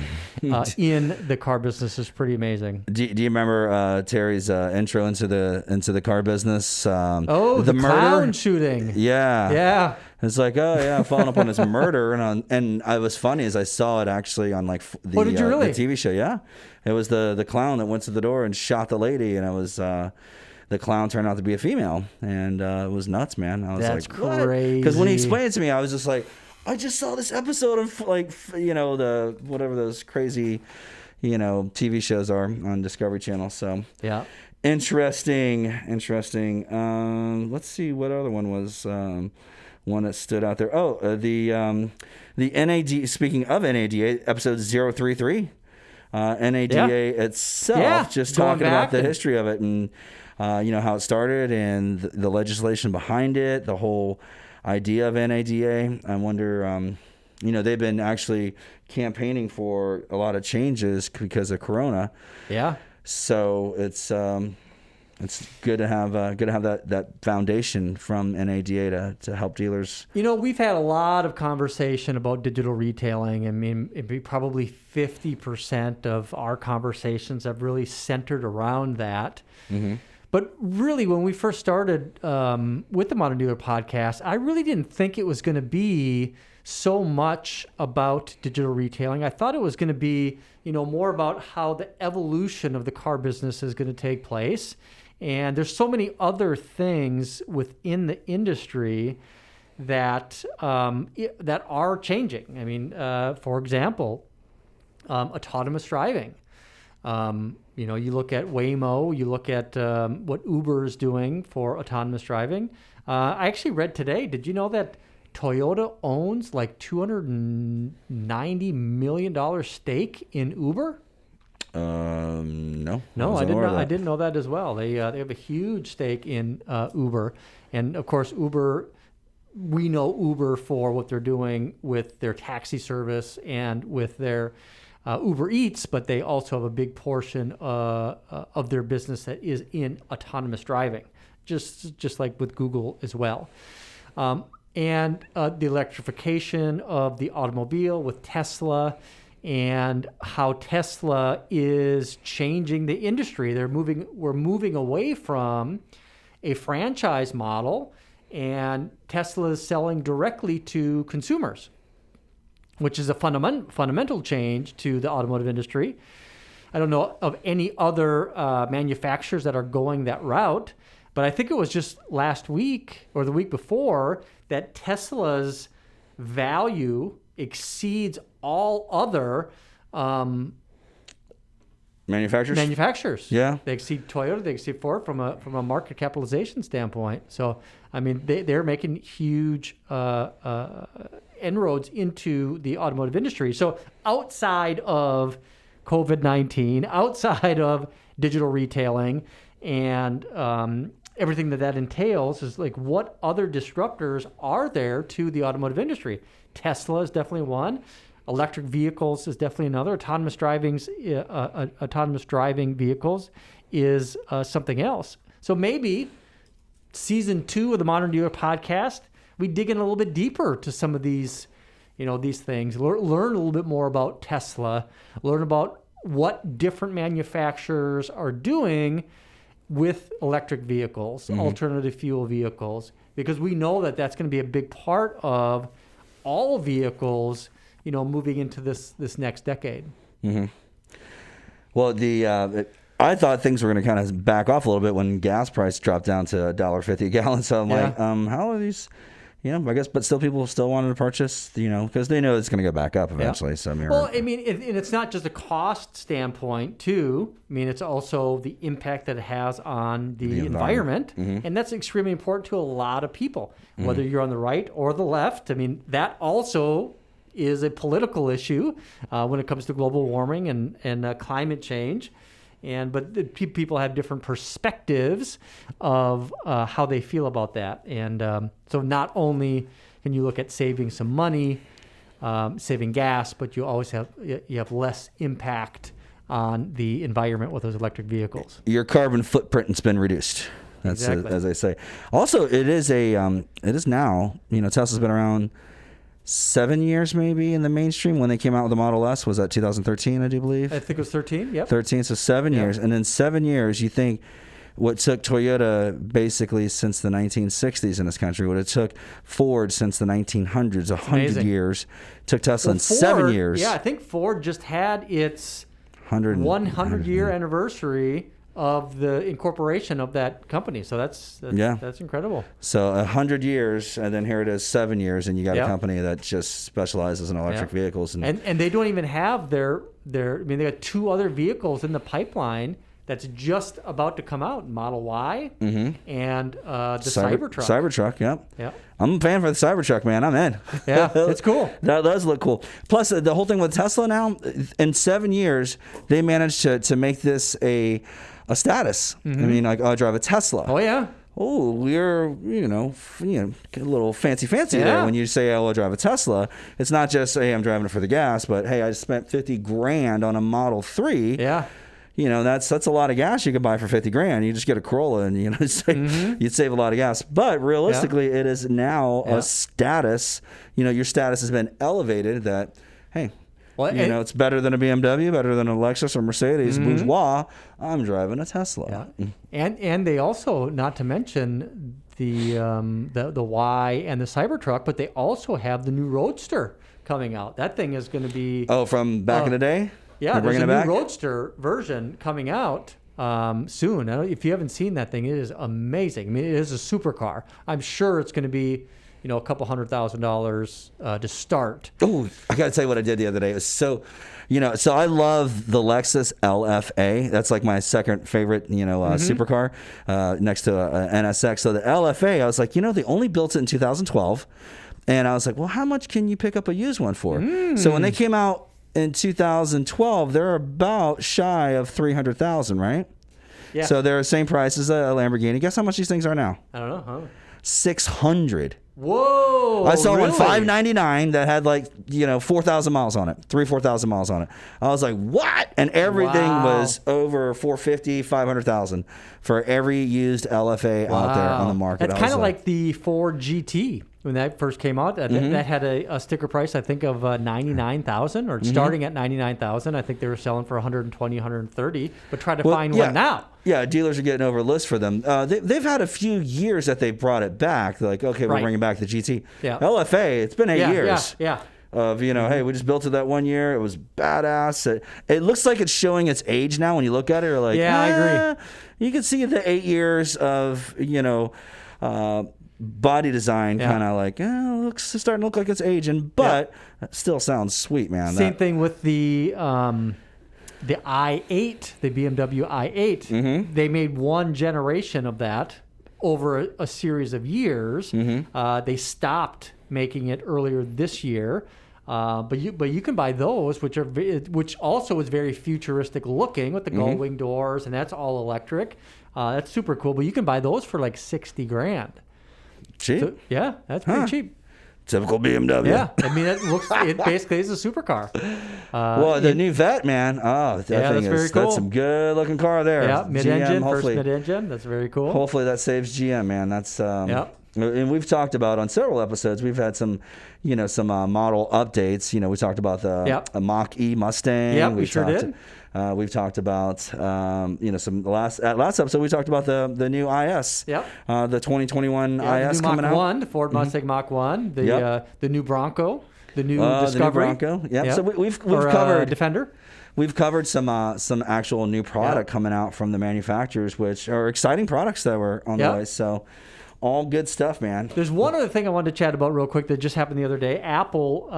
Speaker 1: in the car business is pretty amazing.
Speaker 2: Do you remember Terry's intro into the car business?
Speaker 1: The
Speaker 2: murder?
Speaker 1: clown shooting.
Speaker 2: Yeah.
Speaker 1: Yeah.
Speaker 2: It's like, following up on his murder. And it was funny as I saw it actually on like the,
Speaker 1: did you really?
Speaker 2: the TV show. Yeah. It was the clown that went to the door and shot the lady. And it was, the clown turned out to be a female. And it was nuts, man. I was
Speaker 1: That's
Speaker 2: like,
Speaker 1: crazy.
Speaker 2: Because when he explained it to me, I was just like, I just saw this episode of the, whatever those crazy, TV shows are on Discovery Channel. So
Speaker 1: yeah.
Speaker 2: Interesting. Let's see what other one was one that stood out there. The NAD. Speaking of NADA, episode 033. NADA itself, just talking about the history of it and how it started and the legislation behind it, the whole idea of NADA. I wonder. They've been actually campaigning for a lot of changes because of Corona.
Speaker 1: Yeah.
Speaker 2: So it's good to have that foundation from NADA to help dealers.
Speaker 1: We've had a lot of conversation about digital retailing. I mean, it'd be probably 50% of our conversations have really centered around that. Mm-hmm. But really, when we first started with the Modern Dealer podcast, I really didn't think it was going to be so much about digital retailing. I thought it was going to be, more about how the evolution of the car business is going to take place. And there's so many other things within the industry that that are changing. I mean, for example, autonomous driving. You look at Waymo, you look at what Uber is doing for autonomous driving. I actually read today, did you know that Toyota owns like $290 million stake in Uber?
Speaker 2: No,
Speaker 1: I didn't know. I didn't know that as well. They have a huge stake in Uber, and of course, Uber. We know Uber for what they're doing with their taxi service and with their Uber Eats, but they also have a big portion of their business that is in autonomous driving. just like with Google as well. And the electrification of the automobile with Tesla, and how Tesla is changing the industry. We're moving away from a franchise model, and Tesla is selling directly to consumers, which is a fundamental change to the automotive industry. I don't know of any other manufacturers that are going that route, but I think it was just last week or the week before that Tesla's value exceeds all other manufacturers.
Speaker 2: Yeah.
Speaker 1: They exceed Toyota, they exceed Ford from a market capitalization standpoint. So, I mean, they're making huge inroads into the automotive industry. So outside of COVID-19, outside of digital retailing and everything that entails, is like, what other disruptors are there to the automotive industry? Tesla is definitely one. Electric vehicles is definitely another. Autonomous driving vehicles is something else. So maybe season 2 of the Modern Dealer podcast, we dig in a little bit deeper to some of these, these things. Learn a little bit more about Tesla. Learn about what different manufacturers are doing with electric vehicles, alternative fuel vehicles, because we know that that's going to be a big part of all vehicles, moving into this next decade.
Speaker 2: Mm-hmm. Well, I thought things were going to kind of back off a little bit when gas price dropped down to $1.50 a gallon. So I'm like, how are these? I guess, but still, people still wanted to purchase, because they know it's going to go back up eventually. Yeah. So,
Speaker 1: well, I mean, and it's not just a cost standpoint, too. I mean, it's also the impact that it has on the environment. And that's extremely important to a lot of people, whether you're on the right or the left. I mean, that also is a political issue when it comes to global warming and climate change. But people have different perspectives of how they feel about that. And so not only can you look at saving some money, saving gas, but you always have less impact on the environment with those electric vehicles.
Speaker 2: Your carbon footprint has been reduced. That's
Speaker 1: exactly.
Speaker 2: As they say. Also, it is now, Tesla's been around 7 years maybe in the mainstream. When they came out with the Model S, was that 2013, I do believe?
Speaker 1: I think it was 13, yep.
Speaker 2: 13, so 7 years. And in 7 years, you think what took Toyota basically since the 1960s in this country, what it took Ford since the 1900s, 100 years, took Tesla in 7 years.
Speaker 1: Yeah, I think Ford just had its 100-year anniversary of the incorporation of that company. So that's incredible.
Speaker 2: So 100 years, and then here it is 7 years, and you got a company that just specializes in electric vehicles. And
Speaker 1: they don't even have their I mean, they got 2 other vehicles in the pipeline that's just about to come out, Model Y and the Cybertruck.
Speaker 2: Cybertruck, yeah. I'm a fan for the Cybertruck, man. I'm in.
Speaker 1: Yeah, it's cool.
Speaker 2: That does look cool. Plus, the whole thing with Tesla now, in 7 years, they managed to make this a status. I mean, like, I drive a Tesla.
Speaker 1: Oh, yeah.
Speaker 2: Oh, we're, get a little fancy there when you say, I drive a Tesla. It's not just, hey, I'm driving it for the gas, but hey, I just spent $50,000 on a Model 3.
Speaker 1: Yeah.
Speaker 2: That's a lot of gas you could buy for $50,000. You just get a Corolla and you'd save a lot of gas. But realistically, it is now a status. Your status has been elevated that, hey, it's better than a BMW, better than a Lexus or Mercedes. Bourgeois, I'm driving a Tesla.
Speaker 1: Yeah. And they also, not to mention the Y and the Cybertruck, but they also have the new Roadster coming out. That thing is going to be...
Speaker 2: Oh, from back in the day?
Speaker 1: Yeah, there's a new Roadster version coming out soon. If you haven't seen that thing, it is amazing. I mean, it is a supercar. I'm sure it's going to be, a couple $100,000 to start.
Speaker 2: Oh, I got to tell you what I did the other day. It was so, so I love the Lexus LFA. That's like my second favorite, supercar next to an NSX. So the LFA, I was like, they only built it in 2012. And I was like, well, how much can you pick up a used one for? So when they came out in 2012, they're about shy of $300,000, right? Yeah. So they're the same price as a Lamborghini. Guess how much these things are now?
Speaker 1: I don't know. Huh?
Speaker 2: $600,000.
Speaker 1: Whoa!
Speaker 2: I saw
Speaker 1: really?
Speaker 2: one $599 that had like 4,000 miles on it, 4,000 miles on it. I was like, what? And everything was over 450, 500,000 for every used LFA out there on the market.
Speaker 1: That's kind of like the Ford GT when that first came out. That had a sticker price, I think, of $99,000 or starting at $99,000. I think they were selling for $120,000, $130,000. But try to find one now.
Speaker 2: Yeah, dealers are getting over a list for them. They've had a few years that they brought it back. They're like, okay, we're bringing back the GT.
Speaker 1: Yeah.
Speaker 2: LFA, it's been 8 years.
Speaker 1: Yeah.
Speaker 2: Of, hey, we just built it that one year. It was badass. It looks like it's showing its age now when you look at it. You're like,
Speaker 1: I agree.
Speaker 2: You can see the 8 years of, body design kind of like, it's starting to look like it's aging, but it still sounds sweet, man.
Speaker 1: Same thing with the i8, the BMW i8. They made one generation of that over a series of years. They stopped making it earlier this year. But you can buy those, which also is very futuristic looking with the gull wing doors, and that's all electric. That's super cool. But you can buy those for like $60,000.
Speaker 2: Cheap?
Speaker 1: So, yeah, that's pretty cheap.
Speaker 2: Typical BMW.
Speaker 1: Yeah, I mean, it basically is a supercar.
Speaker 2: Well, the new Vet, man. Oh, that thing
Speaker 1: that's very cool.
Speaker 2: That's some good looking car there.
Speaker 1: Yeah, mid-engine,
Speaker 2: GM,
Speaker 1: first mid-engine. That's very cool.
Speaker 2: Hopefully that saves GM, man. That's and we've talked about on several episodes. We've had some, some model updates. We talked about the Mach-E Mustang.
Speaker 1: Yeah, we sure did.
Speaker 2: We've talked about, some last episode. We talked about the new IS. Yep. The 2021 IS
Speaker 1: the new
Speaker 2: coming
Speaker 1: Mach
Speaker 2: out.
Speaker 1: 1, the Ford Mustang Mach 1, the new Bronco, the new Discovery.
Speaker 2: The new Bronco. Yeah. So we've covered
Speaker 1: Defender.
Speaker 2: We've covered some actual new product coming out from the manufacturers, which are exciting products that were on the way. So. All good stuff, man.
Speaker 1: There's one other thing I wanted to chat about real quick that just happened the other day. Apple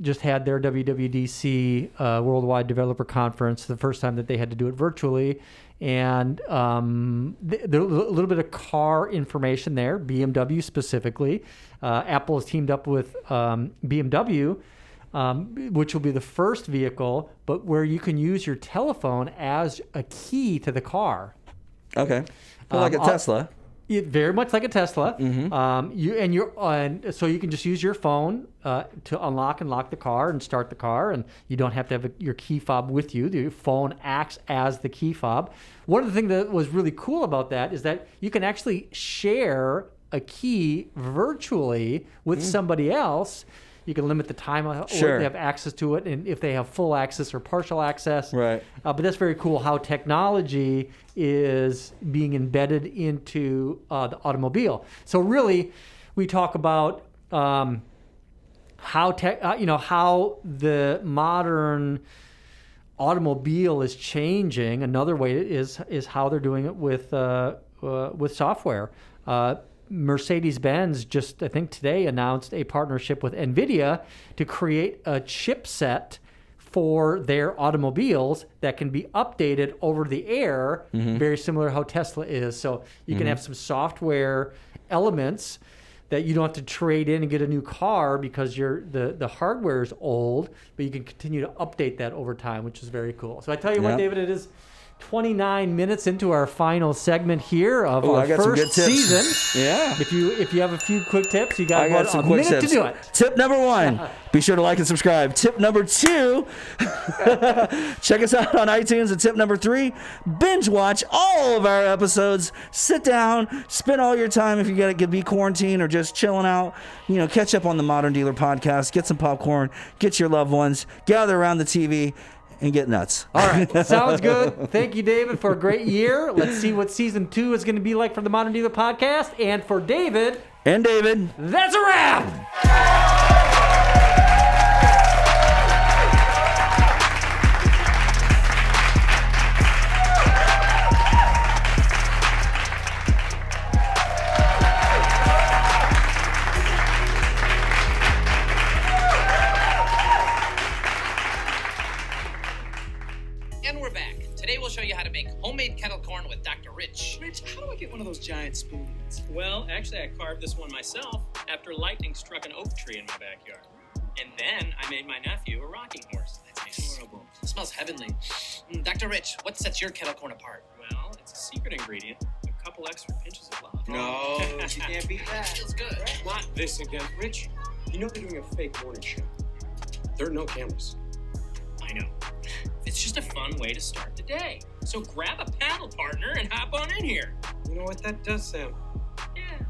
Speaker 1: just had their WWDC Worldwide Developer Conference, the first time that they had to do it virtually. And there's a little bit of car information there, BMW specifically. Apple has teamed up with BMW, which will be the first vehicle, but where you can use your telephone as a key to the car.
Speaker 2: Okay. Like a Tesla.
Speaker 1: Very much like a Tesla.
Speaker 2: Mm-hmm.
Speaker 1: So you can just use your phone to unlock and lock the car and start the car, and you don't have to have your key fob with you. The phone acts as the key fob. One of the things that was really cool about that is that you can actually share a key virtually with somebody else. You can limit the time or they have access to it, and if they have full access or partial access.
Speaker 2: Right.
Speaker 1: But that's very cool how technology is being embedded into the automobile. So really, we talk about how the modern automobile is changing. Another way is how they're doing it with software. Mercedes-Benz just, I think today, announced a partnership with NVIDIA to create a chipset for their automobiles that can be updated over the air, very similar to how Tesla is. So you can have some software elements that you don't have to trade in and get a new car because the hardware is old, but you can continue to update that over time, which is very cool. So I tell you what, David, it is 29 minutes into our final segment here of our first season. Yeah. If you have a few quick tips, you got about a minute to do it.
Speaker 2: Tip number 1, be sure to like and subscribe. Tip number 2, check us out on iTunes. And tip number 3, binge watch all of our episodes. Sit down, spend all your time if you could be quarantined or just chilling out. Catch up on the Modern Dealer podcast. Get some popcorn. Get your loved ones. Gather around the TV. And get nuts.
Speaker 1: All right. Sounds good. Thank you, David, for a great year. Let's see what season 2 is going to be like for the Modern Dealer podcast. And for David.
Speaker 2: And David.
Speaker 1: That's a wrap.
Speaker 5: Homemade kettle corn with Dr. Rich.
Speaker 6: Rich, how do I get one of those giant spoons? Well, actually, I carved this one myself after lightning struck an oak tree in my backyard. And then I made my nephew a rocking horse. That's adorable.
Speaker 5: It smells heavenly. Dr. Rich, what sets your kettle corn apart?
Speaker 6: Well, it's a secret ingredient. A couple extra pinches of love.
Speaker 5: No.
Speaker 7: You can't beat that.
Speaker 5: Feels good.
Speaker 6: Not this again, Rich. You know they're doing a fake morning show. There are no cameras.
Speaker 5: I know. It's just a fun way to start the day. So grab a paddle partner and hop on in here.
Speaker 6: You know what that does, Sam?
Speaker 5: Yeah.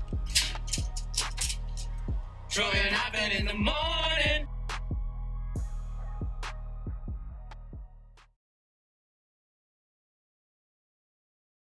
Speaker 5: Troy and Ivan in the morning.